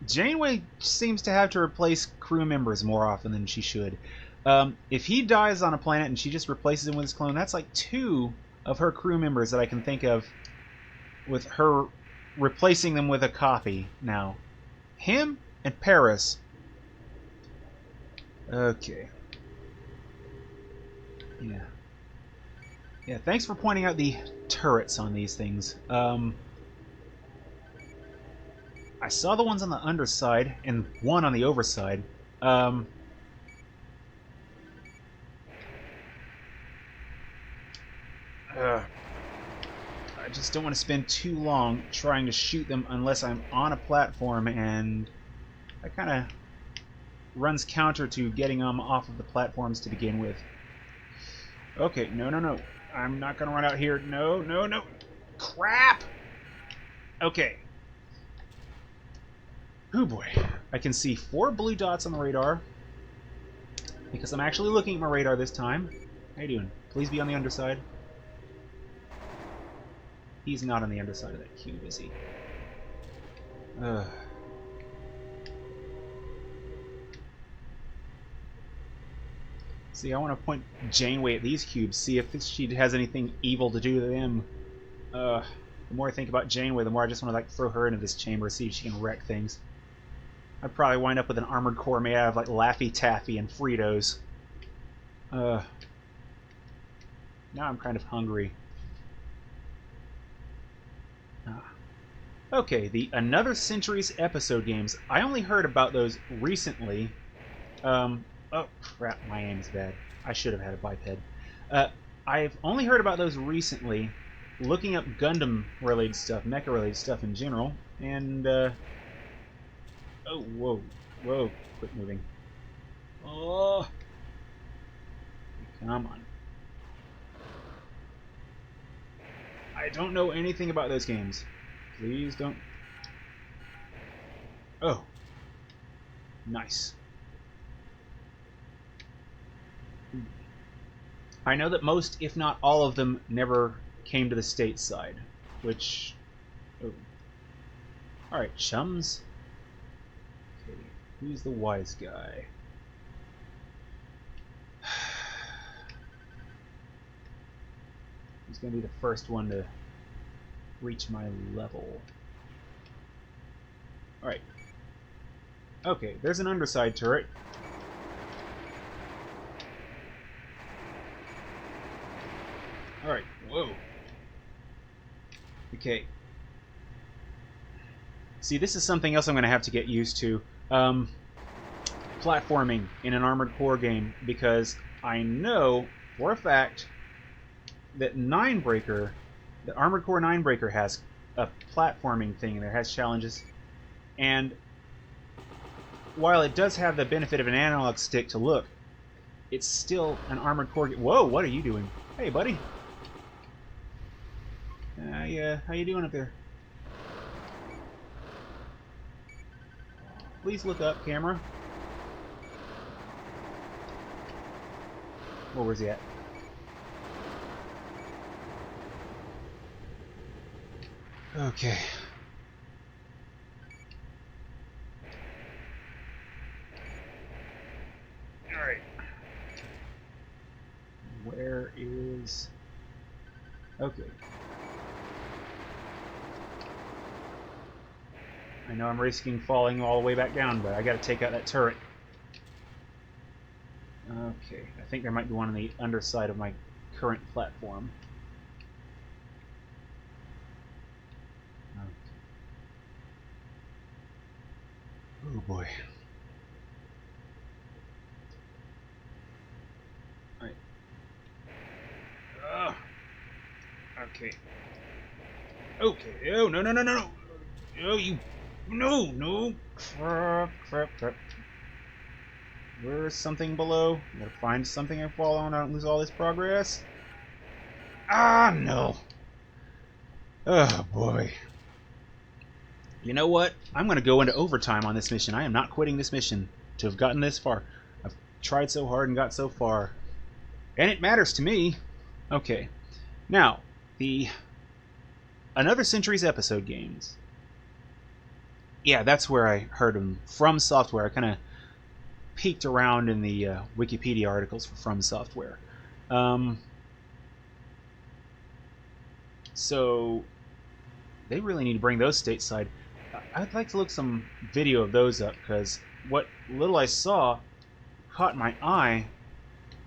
Janeway seems to have to replace crew members more often than she should. If he dies on a planet and she just replaces him with his clone, that's like 2 of her crew members that I can think of with her replacing them with a copy now. Him and Paris. Okay. Yeah. Yeah, thanks for pointing out the turrets on these things. I saw the ones on the underside and one on the overside. I just don't want to spend too long trying to shoot them unless I'm on a platform, and that kind of runs counter to getting them off of the platforms to begin with. Okay, no, no, no. I'm not going to run out here. No, no, no. Crap! Okay. Oh boy. I can see 4 blue dots on the radar, because I'm actually looking at my radar this time. How you doing? Please be on the underside. He's not on the underside of that cube, is he? See, I want to point Janeway at these cubes, see if she has anything evil to do to them. The more I think about Janeway, the more I just want to like throw her into this chamber, see if she can wreck things. I'd probably wind up with an armored core made out of like Laffy Taffy and Fritos. Now I'm kind of hungry. Okay, the Another Century's episode games. I only heard about those recently. Oh crap, my aim is bad. I should have had a biped. I've only heard about those recently, looking up Gundam-related stuff, mecha-related stuff in general, and oh, whoa, whoa, quit moving. Oh, come on. I don't know anything about those games. Please don't. Oh. Nice. I know that most, if not all of them, never came to the stateside, which... Oh. Alright, chums. Okay, who's the wise guy? Who's going to be the first one to reach my level? Alright. Okay, there's an underside turret. Alright, whoa. Okay. See, this is something else I'm going to have to get used to. Platforming in an Armored Core game, because I know for a fact that the Armored Core Ninebreaker has a platforming thing there, has challenges, and while it does have the benefit of an analog stick to look, it's still an Armored Core game. Whoa, what are you doing? Hey, buddy. Yeah, how you doing up there? Please look up, camera. Where's he at? Okay. Alright. Where is... Okay. I know I'm risking falling all the way back down, but I gotta take out that turret. Okay, I think there might be one on the underside of my current platform. Okay. Oh boy. Alright. Okay. Okay. Oh, no, no, no, no, no! Oh, you... No, no! Crap, crap, crap. Where's something below? I gotta find something I fall on. I don't lose all this progress. Ah, no! Oh, boy. You know what? I'm gonna go into overtime on this mission. I am not quitting this mission to have gotten this far. I've tried so hard and got so far. And it matters to me. Okay. Now, the Another Century's episode games. Yeah, that's where I heard them. From Software. I kind of peeked around in the Wikipedia articles for From Software. So they really need to bring those stateside. I'd like to look some video of those up, because what little I saw caught my eye.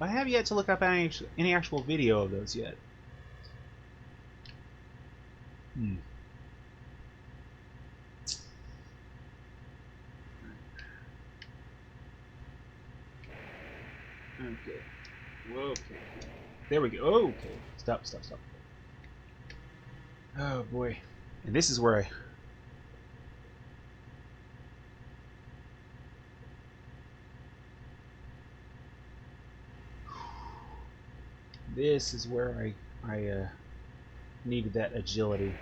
I have yet to look up any actual video of those yet. Okay. Whoa, okay. There we go. Oh, okay. Stop, stop, stop. Oh, boy. And this is where I... This is where I needed that agility.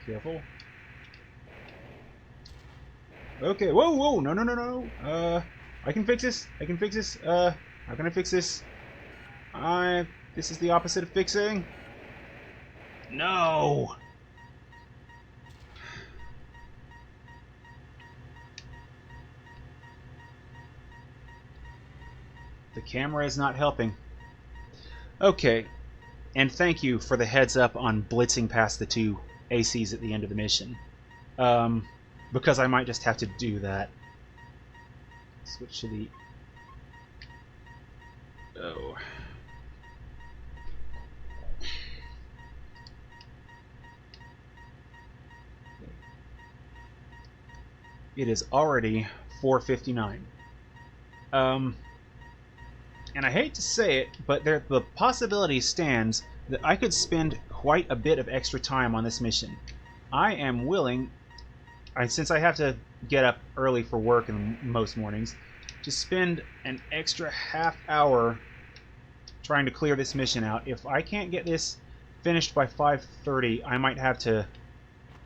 Careful. Okay, whoa, whoa, no, no, no, no. I can fix this. I can fix this. How can I fix this? This is the opposite of fixing. No! The camera is not helping. Okay, and thank you for the heads up on blitzing past the two ACs at the end of the mission. Because I might just have to do that. Switch to the... Oh. It is already 4:59. And I hate to say it, but the possibility stands that I could spend quite a bit of extra time on this mission. I am willing, since I have to get up early for work in most mornings, to spend an extra half hour trying to clear this mission out. If I can't get this finished by 5:30, I might have to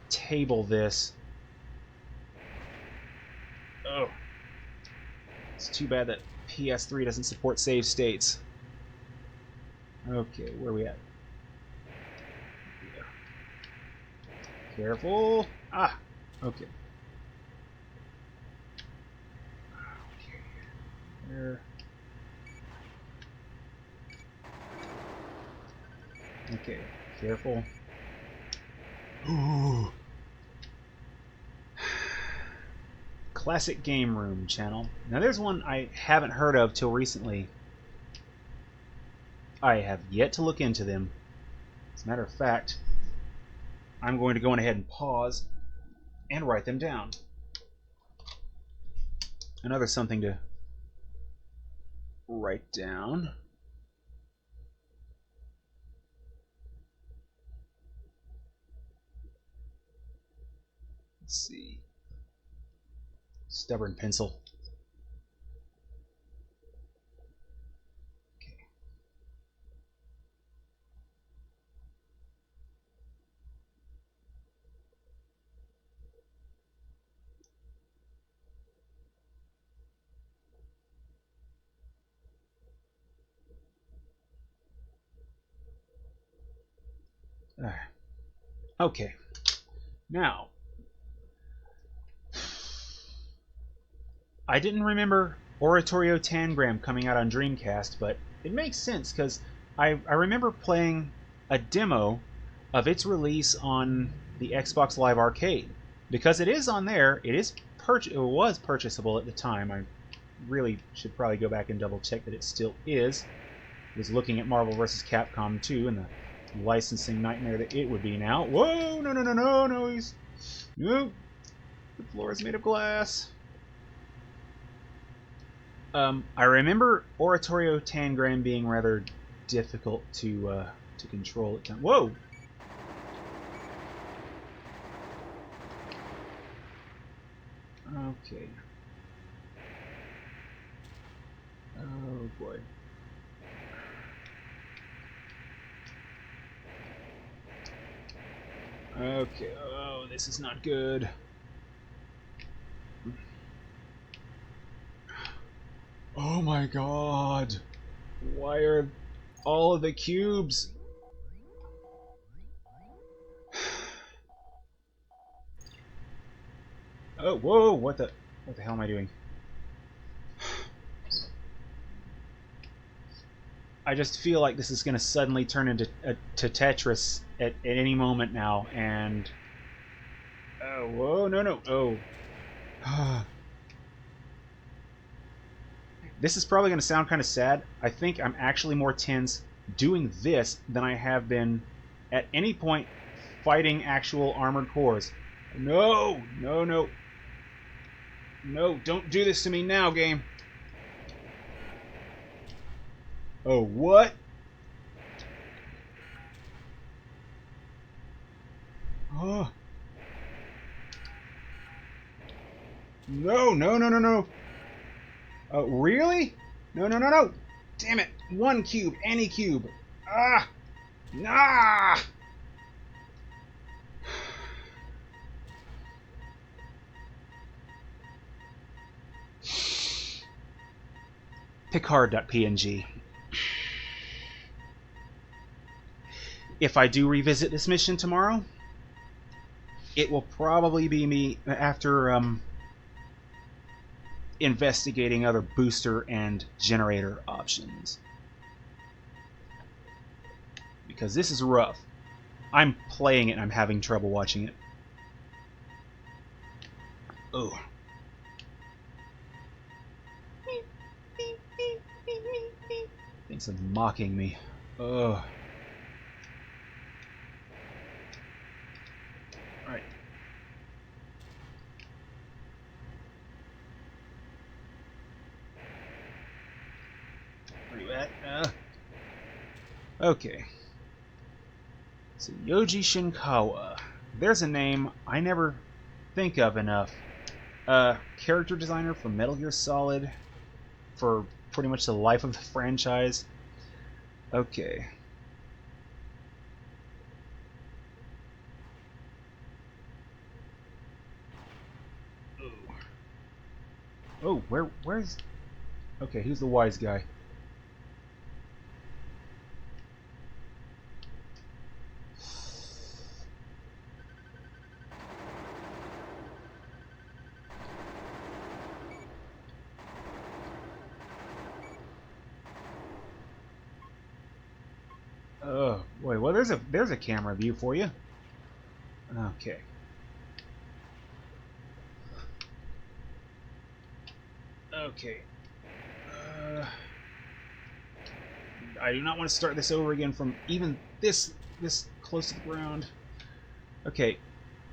table this. Oh. It's too bad that PS3 doesn't support save states. Okay, where are we at? Yeah. Careful. Ah, okay. There. Okay, careful. Ooh. Classic Game Room channel. Now there's one I haven't heard of till recently. I have yet to look into them. As a matter of fact, I'm going to go ahead and pause and write them down. Another something to write down. Let's see. Stubborn pencil. Okay. Okay. Now, I didn't remember Oratorio Tangram coming out on Dreamcast, but it makes sense because I remember playing a demo of its release on the Xbox Live Arcade. Because it is on there, it was purchasable at the time. I really should probably go back and double check that it still is. I was looking at Marvel vs. Capcom 2 and the licensing nightmare that it would be now. Whoa! No, no, no, no, no! No! The floor is made of glass. I remember Oratorio Tangram being rather difficult to control at times. Whoa! Okay. Oh boy. Okay. Oh, this is not good. Oh my god. Why are all of the cubes? Oh, whoa, what the hell am I doing? I just feel like this is going to suddenly turn into to Tetris at any moment now, and... Oh, whoa, no, no, oh. This is probably going to sound kind of sad. I think I'm actually more tense doing this than I have been at any point fighting actual armored cores. No, no, no. No, don't do this to me now, game. Oh, what? Oh. No, no, no, no, no. Oh, really? No, no, no, no. Damn it. One cube, any cube. Ah! Nah! Picard.png. If I do revisit this mission tomorrow, it will probably be me after investigating other booster and generator options. Because this is rough. I'm playing it and I'm having trouble watching it. Oh. Thinks of mocking me. Ugh. Alright. Where you at? Okay. So Yoji Shinkawa. There's a name I never think of enough. Character designer for Metal Gear Solid for pretty much the life of the franchise. Okay. Oh, where's... Okay, who's the wise guy? Oh boy, well there's a camera view for you. Okay. Okay. I do not want to start this over again from even this close to the ground. Okay.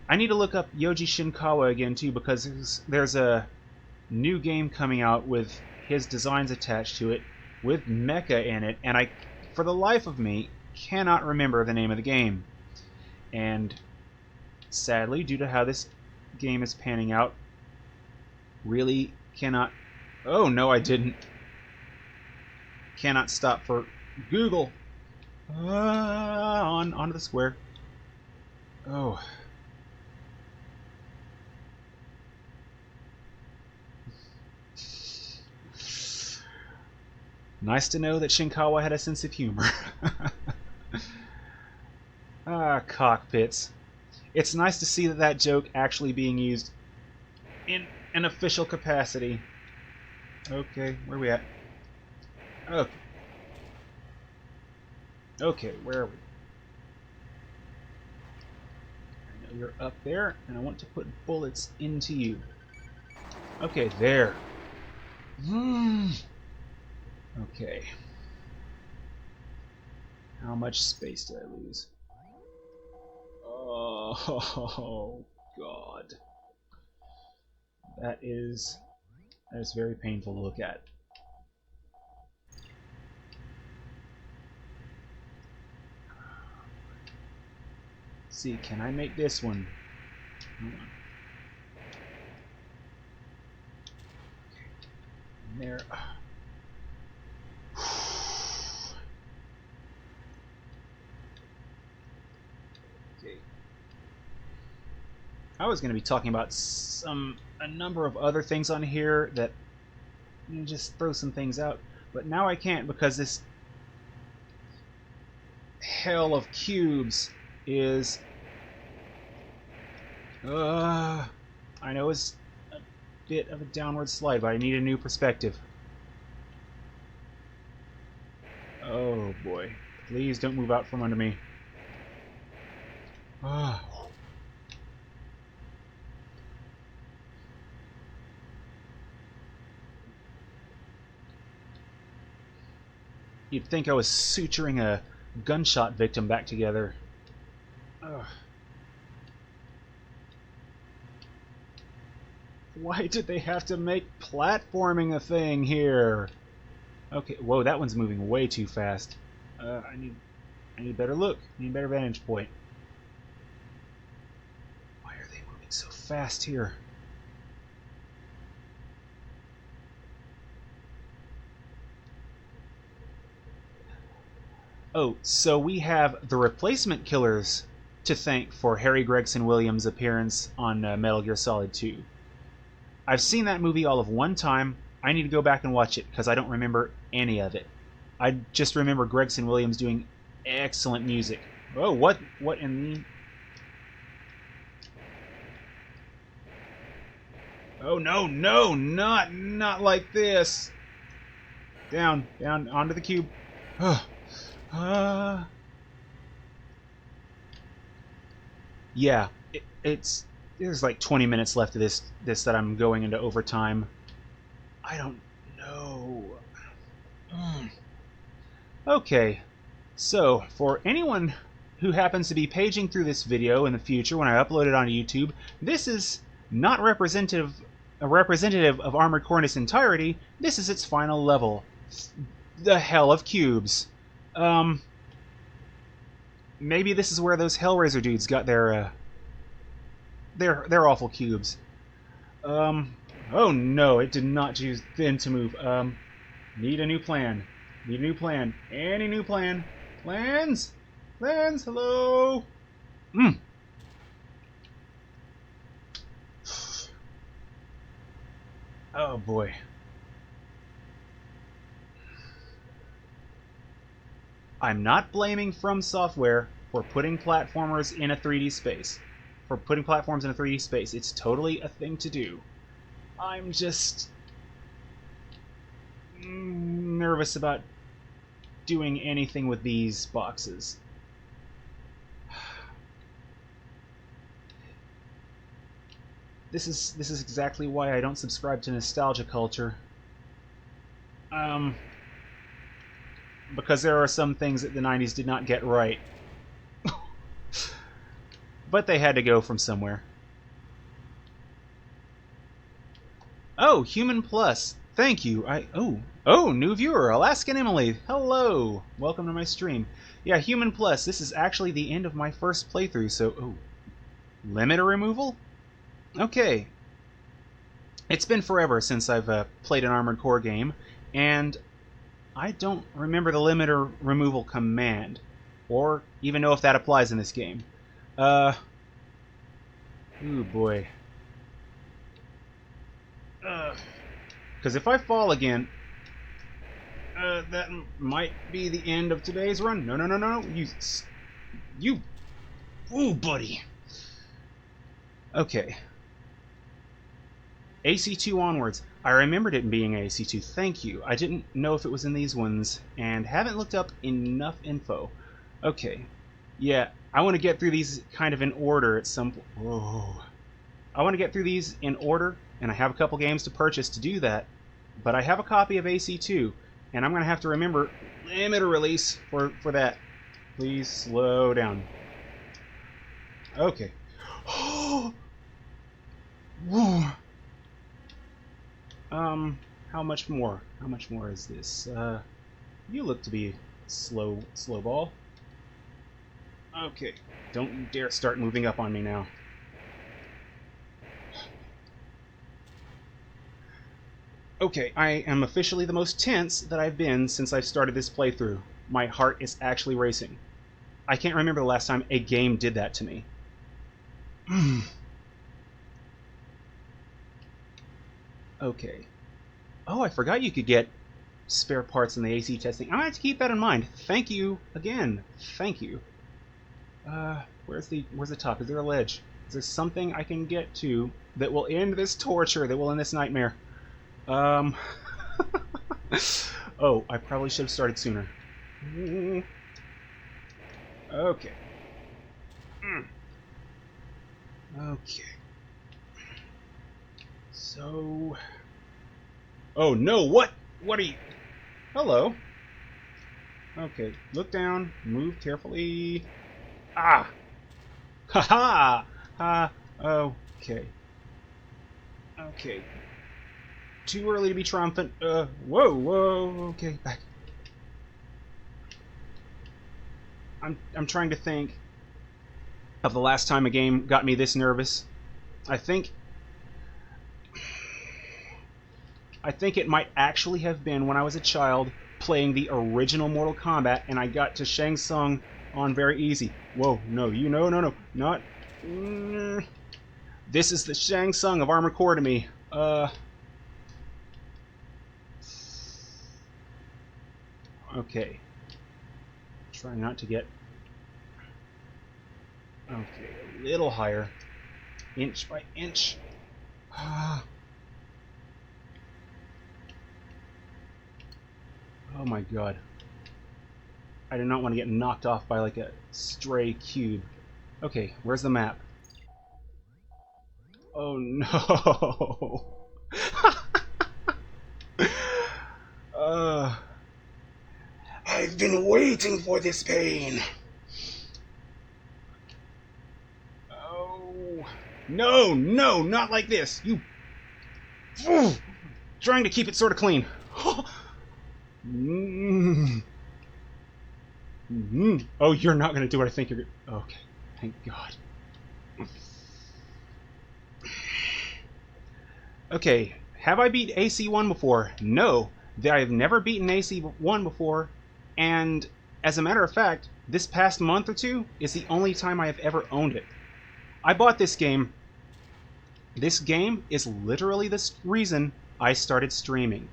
I need to look up Yoji Shinkawa again too, because there's a new game coming out with his designs attached to it with mecha in it, and I, for the life of me, cannot remember the name of the game. And sadly, due to how this game is panning out, really cannot... Oh, no, I didn't. Cannot stop for Google. Onto the square. Oh. Nice to know that Shinkawa had a sense of humor. Cockpits. It's nice to see that joke actually being used in an official capacity. Okay, where are we at? Okay. Okay, where are we? I know you're up there, and I want to put bullets into you. Okay, there. Okay. How much space did I lose? Oh, God. That is very painful to look at. Let's see, can I make this one? Hold on. And there. Okay. I was going to be talking about a number of other things on here that just throw some things out, but now I can't because this hell of cubes is I know it's a bit of a downward slide, but I need a new perspective. Oh boy, please don't move out from under me. You'd think I was suturing a gunshot victim back together. Ugh. Why did they have to make platforming a thing here? Okay, whoa, that one's moving way too fast. I need a better look. I need a better vantage point. Why are they moving so fast here? Oh, so we have the replacement killers to thank for Harry Gregson Williams' appearance on Metal Gear Solid 2. I've seen that movie all of one time. I need to go back and watch it because I don't remember any of it. I just remember Gregson Williams doing excellent music. Oh, what in the... Oh, no, not like this. Down, onto the cube. Yeah, there's like 20 minutes left of this that I'm going into overtime. I don't know. Okay, so for anyone who happens to be paging through this video in the future when I upload it on YouTube, this is not representative of Armored Core in its entirety. This is its final level. The hell of cubes. Maybe this is where those Hellraiser dudes got their awful cubes. Oh no, it did not choose then to move. Need a new plan. Need a new plan. Any new plan? Plans? Plans? Hello? Oh boy. I'm not blaming From Software for putting platformers in a 3D space. For putting platforms in a 3D space. It's totally a thing to do. I'm just nervous about doing anything with these boxes. This is exactly why I don't subscribe to nostalgia culture. Because there are some things that the 90s did not get right. But they had to go from somewhere. Oh, Human Plus. Thank you. Oh, new viewer, Alaskan Emily. Hello. Welcome to my stream. Yeah, Human Plus. This is actually the end of my first playthrough, so limiter removal? Okay. It's been forever since I've played an Armored Core game, and I don't remember the limiter removal command, or even know if that applies in this game. Ooh boy. Because if I fall again, that might be the end of today's run. No. You. Ooh, buddy. Okay. AC2 onwards. I remembered it being AC2. Thank you. I didn't know if it was in these ones, and haven't looked up enough info. Okay. Yeah, I want to get through these kind of in order at some point. Whoa. I want to get through these in order, and I have a couple games to purchase to do that, but I have a copy of AC2, and I'm going to have to remember limiter release for that. Please slow down. Okay. Woo. How much more? How much more is this? You look to be slow ball. Okay. Don't you dare start moving up on me now. Okay, I am officially the most tense that I've been since I've started this playthrough. My heart is actually racing. I can't remember the last time a game did that to me. Okay. Oh, I forgot you could get spare parts in the AC testing. I'm going to have to keep that in mind. Thank you again. Thank you. Where's the top? Is there a ledge? Is there something I can get to that will end this torture, that will end this nightmare? Oh, I probably should have started sooner. Okay. Okay. So... Oh no, what? What are you... Hello. Okay, look down, move carefully. Ah! Ha-ha! Okay. Okay. Too early to be triumphant. Whoa, okay, back. I'm trying to think of the last time a game got me this nervous. I think it might actually have been when I was a child playing the original Mortal Kombat and I got to Shang Tsung on very easy. Whoa, no, no, not... This is the Shang Tsung of Armored Core to me. Okay. Try not to get... Okay, a little higher. Inch by inch. Oh my god. I do not want to get knocked off by like a stray cube. Okay, where's the map? Oh no! I've been waiting for this pain! Oh... No, not like this! You... Trying to keep it sort of clean. Oh, you're not going to do what I think you're going to... Okay, thank God. Okay, have I beat AC1 before? No, I've never beaten AC1 before, and as a matter of fact, this past month or two is the only time I have ever owned it. I bought this game. This game is literally the reason I started streaming.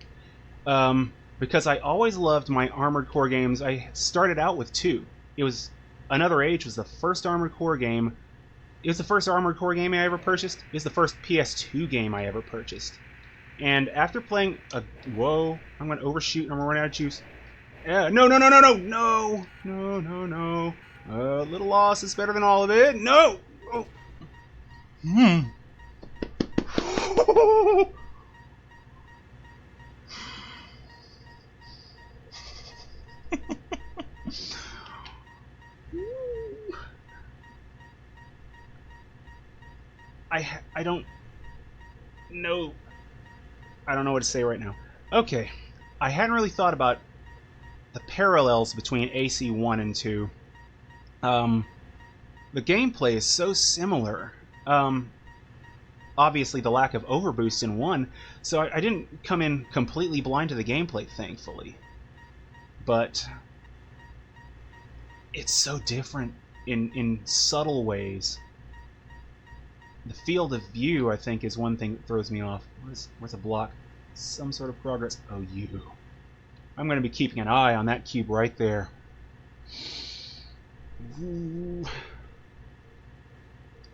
Because I always loved my Armored Core games. I started out with two. It was Another Age was the first Armored Core game. It was the first Armored Core game I ever purchased. It was the first PS2 game I ever purchased. And after playing a... Whoa, I'm going to overshoot and I'm going to run out of juice. Yeah, no, no, no, no, no, no, no, no, no. A little loss is better than all of it. No! Oh. I don't know. I don't know what to say right now. Okay. I hadn't really thought about the parallels between AC1 and 2. The gameplay is so similar. Obviously, the lack of overboost in 1, so I didn't come in completely blind to the gameplay, thankfully. But it's so different in subtle ways. The field of view, I think, is one thing that throws me off. Where's a block? Some sort of progress. Oh, you. I'm going to be keeping an eye on that cube right there. Ooh.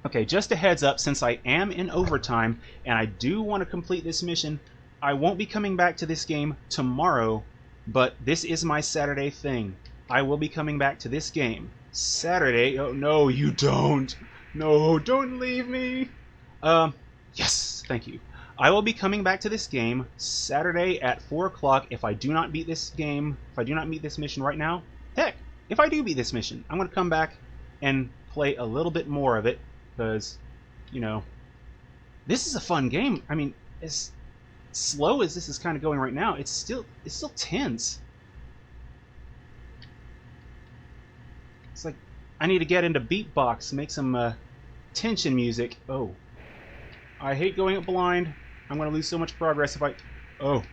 Okay, just a heads up, since I am in overtime, and I do want to complete this mission, I won't be coming back to this game tomorrow, but this is my Saturday thing. I will be coming back to this game. Saturday? Oh, no, you don't. No, don't leave me. Yes, thank you. I will be coming back to this game Saturday at 4 o'clock if I do not beat this game, if I do not meet this mission right now. Heck, if I do beat this mission, I'm going to come back and play a little bit more of it, because, you know, this is a fun game. I mean, as slow as this is kind of going right now, it's still tense. It's like I need to get into beatbox, make some tension music. Oh, I hate going up blind. I'm going to lose so much progress if I... Oh.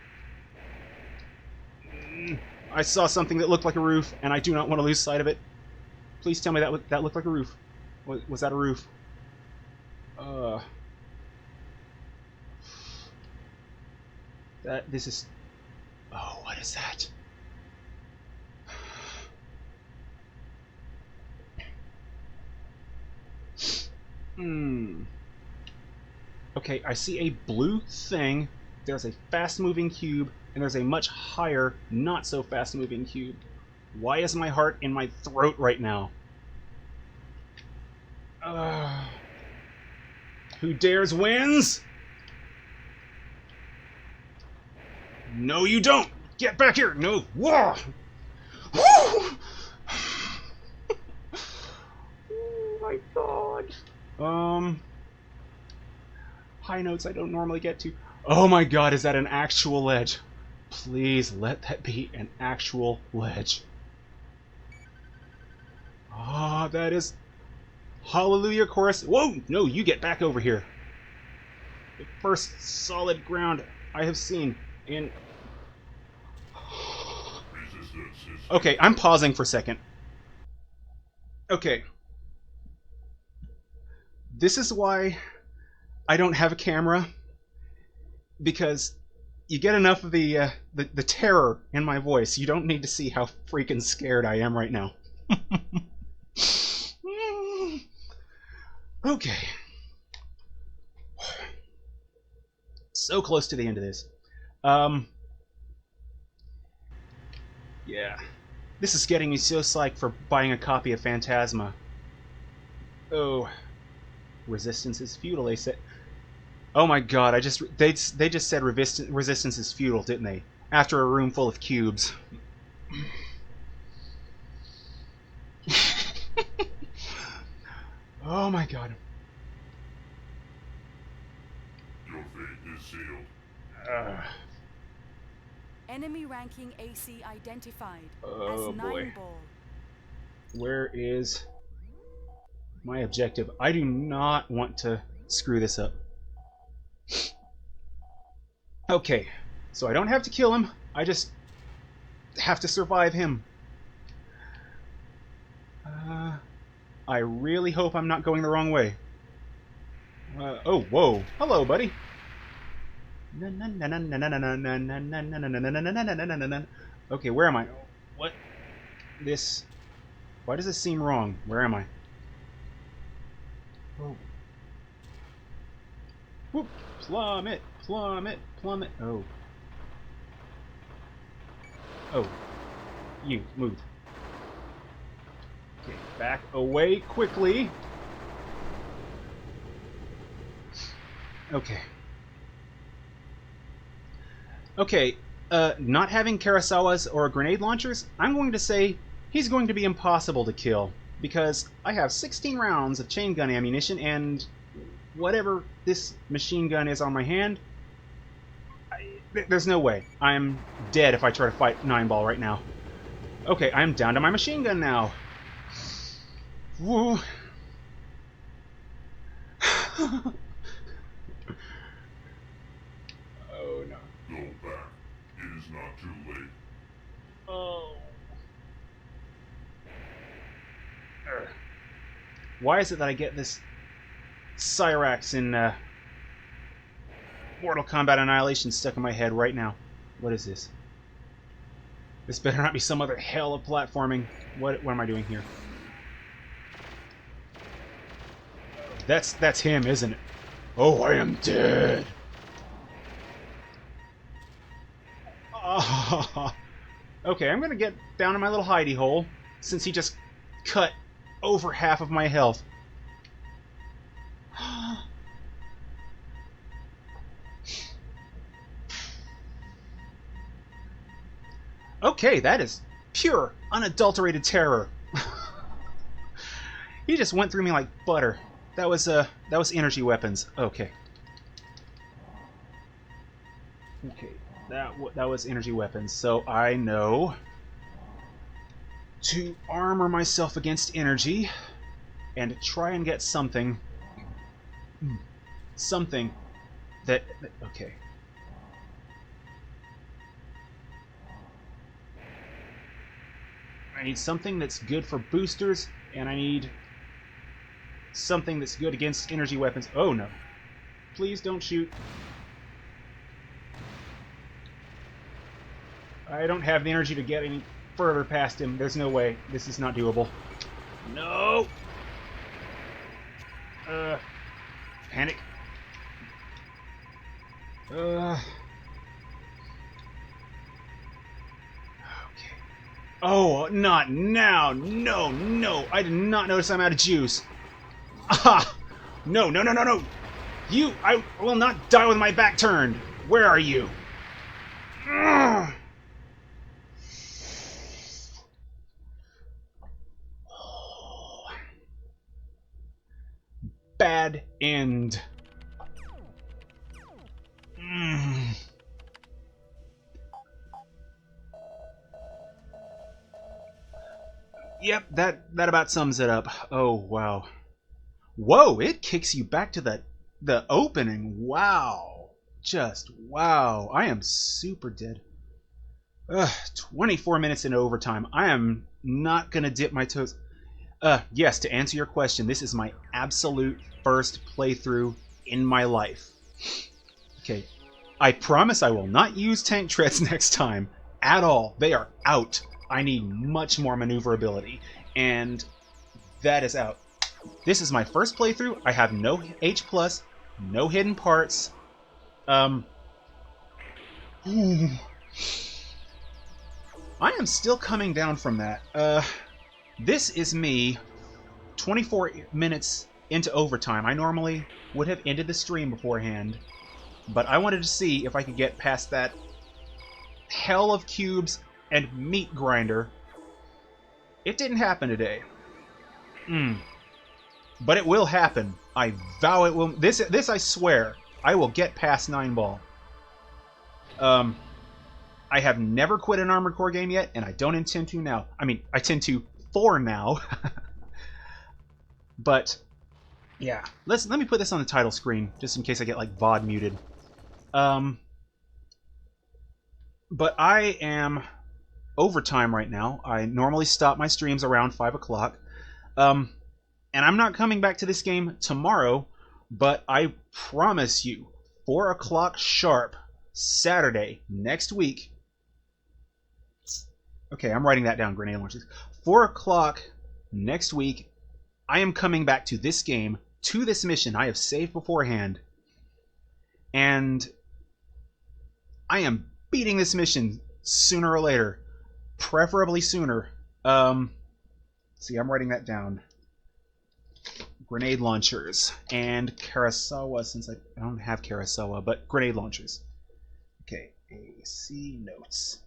I saw something that looked like a roof, and I do not want to lose sight of it. Please tell me that looked like a roof. Was that a roof? This is... Oh, what is that? Okay, I see a blue thing. There's a fast-moving cube, and there's a much higher, not-so-fast-moving cube. Why is my heart in my throat right now? Who dares wins? No, you don't! Get back here! No! Whoa! Oh my god. High notes I don't normally get to. Oh my god, is that an actual ledge? Please let that be an actual ledge. Ah, that is... Hallelujah chorus. Whoa! No, you get back over here. The first solid ground I have seen in... Okay, I'm pausing for a second. Okay. This is why I don't have a camera, because you get enough of the terror in my voice. You don't need to see how freaking scared I am right now. Okay. So close to the end of this. Yeah. This is getting me so psyched for buying a copy of Phantasma. Oh. Resistance is futile, they said. Oh my god, they just said resistance is futile, didn't they? After a room full of cubes. Oh my god. Your fate is sealed. Enemy ranking AC identified Oh as 9 boy. ball. Where is my objective? I do not want to screw this up. Okay, so I don't have to kill him. I just have to survive him. I really hope I'm not going the wrong way. Oh, whoa. Hello, buddy. Okay, where am I? What? This... Why does this seem wrong? Where am I? Oh. Whoop! Plummet! Plummet! Plummet! Oh. Oh. You, move. Okay, back away quickly. Okay. Okay, not having Kurosawas or grenade launchers, I'm going to say he's going to be impossible to kill, because I have 16 rounds of chain gun ammunition, and whatever this machine gun is on my hand, there's no way. I'm dead if I try to fight 9-ball right now. Okay, I'm down to my machine gun now. Woo. Oh no. Go back. It is not too late. Oh. Why is it that I get this Cyrax in Mortal Kombat Annihilation stuck in my head right now? What is this? This better not be some other hell of platforming. What am I doing here? That's him, isn't it? Oh, I am dead. Oh. Okay, I'm gonna get down in my little hidey hole, since he just cut over half of my health. Okay, that is pure, unadulterated terror. He just went through me like butter. That was energy weapons. Okay. Okay, that was energy weapons. So I know to armor myself against energy and try and get something that okay. I need something that's good for boosters, and I need something that's good against energy weapons. Oh no. Please don't shoot. I don't have the energy to get any further past him. There's no way. This is not doable. No! Panic. Okay. Oh, not now! No, no! I did not notice I'm out of juice. Ah! No, no, no, no, no! You! I will not die with my back turned! Where are you? Ugh. Bad end. Yep, that about sums it up. Oh, wow. Whoa, it kicks you back to the opening. Wow. Just wow. I am super dead. 24 minutes into overtime. I am not going to dip my toes. Yes, to answer your question, this is my absolute first playthrough in my life. Okay, I promise I will not use tank treads next time at all. They are out. I need much more maneuverability, and that is out. This is my first playthrough. I have no H+, no hidden parts. I am still coming down from that. This is me 24 minutes into overtime. I normally would have ended the stream beforehand, but I wanted to see if I could get past that hell of cubes and meat grinder. It didn't happen today. But it will happen. I vow it will. This I swear. I will get past 9-ball. I have never quit an Armored Core game yet, and I don't intend to now. I mean, I tend to for now. But yeah, let me put this on the title screen just in case I get like VOD muted. But I am overtime right now. I normally stop my streams around 5 o'clock. And I'm not coming back to this game tomorrow, but I promise you, 4 o'clock sharp, Saturday, next week. Okay, I'm writing that down, grenade launchers. 4 o'clock next week, I am coming back to this game, to this mission I have saved beforehand. And I am beating this mission sooner or later. preferably sooner. See, I'm writing that down. Grenade launchers and Karasawa, since I don't have Karasawa, but grenade launchers. Okay, AC notes.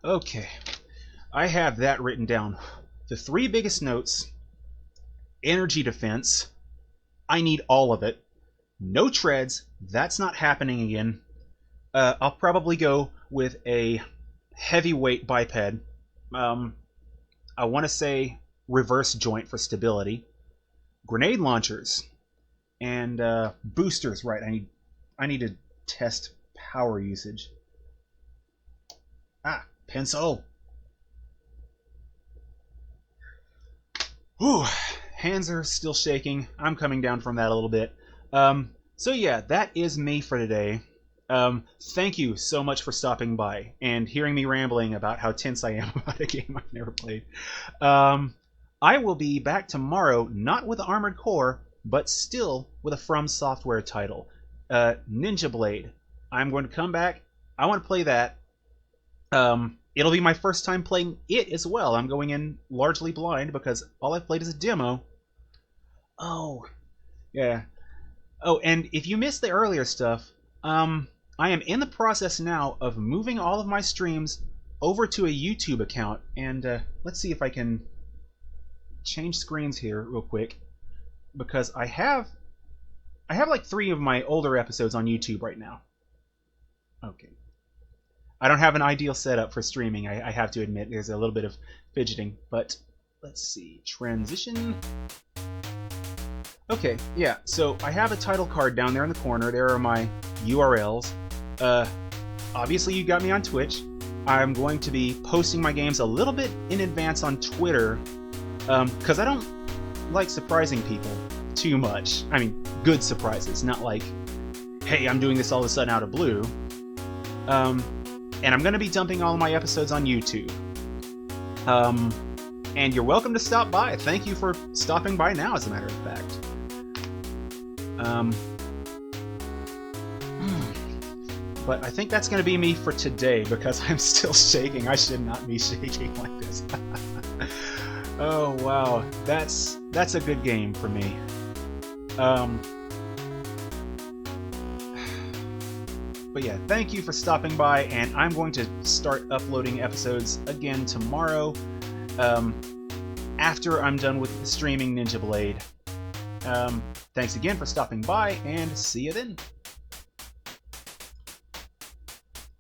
Okay, I have that written down. The 3 biggest notes: energy defense. I need all of it. No treads. That's not happening again. I'll probably go with a heavyweight biped. I want to say reverse joint for stability. Grenade launchers and boosters. Right. I need to test power usage. Ah, pencil. Whew. Hands are still shaking. I'm coming down from that a little bit. So yeah, that is me for today. Thank you so much for stopping by and hearing me rambling about how tense I am about a game I've never played. I will be back tomorrow, not with Armored Core, but still with a From Software title. Ninja Blade. I'm going to come back. I want to play that. It'll be my first time playing it as well. I'm going in largely blind because all I've played is a demo. Oh, yeah. Oh, and if you missed the earlier stuff, I am in the process now of moving all of my streams over to a YouTube account. And let's see if I can change screens here real quick, because I have like 3 of my older episodes on YouTube right now. Okay. I don't have an ideal setup for streaming, I have to admit. There's a little bit of fidgeting, but let's see. Transition. Okay, yeah, so I have a title card down there in the corner. There are my URLs. Obviously you got me on Twitch. I'm going to be posting my games a little bit in advance on Twitter, because I don't like surprising people too much. I mean, good surprises, not like, hey, I'm doing this all of a sudden out of blue. And I'm going to be dumping all of my episodes on YouTube. And you're welcome to stop by. Thank you for stopping by now, as a matter of fact. But I think that's going to be me for today, because I'm still shaking. I should not be shaking like this. Oh, wow. That's a good game for me. But yeah, thank you for stopping by, and I'm going to start uploading episodes again tomorrow, after I'm done with streaming Ninja Blade. Thanks again for stopping by, and see you then.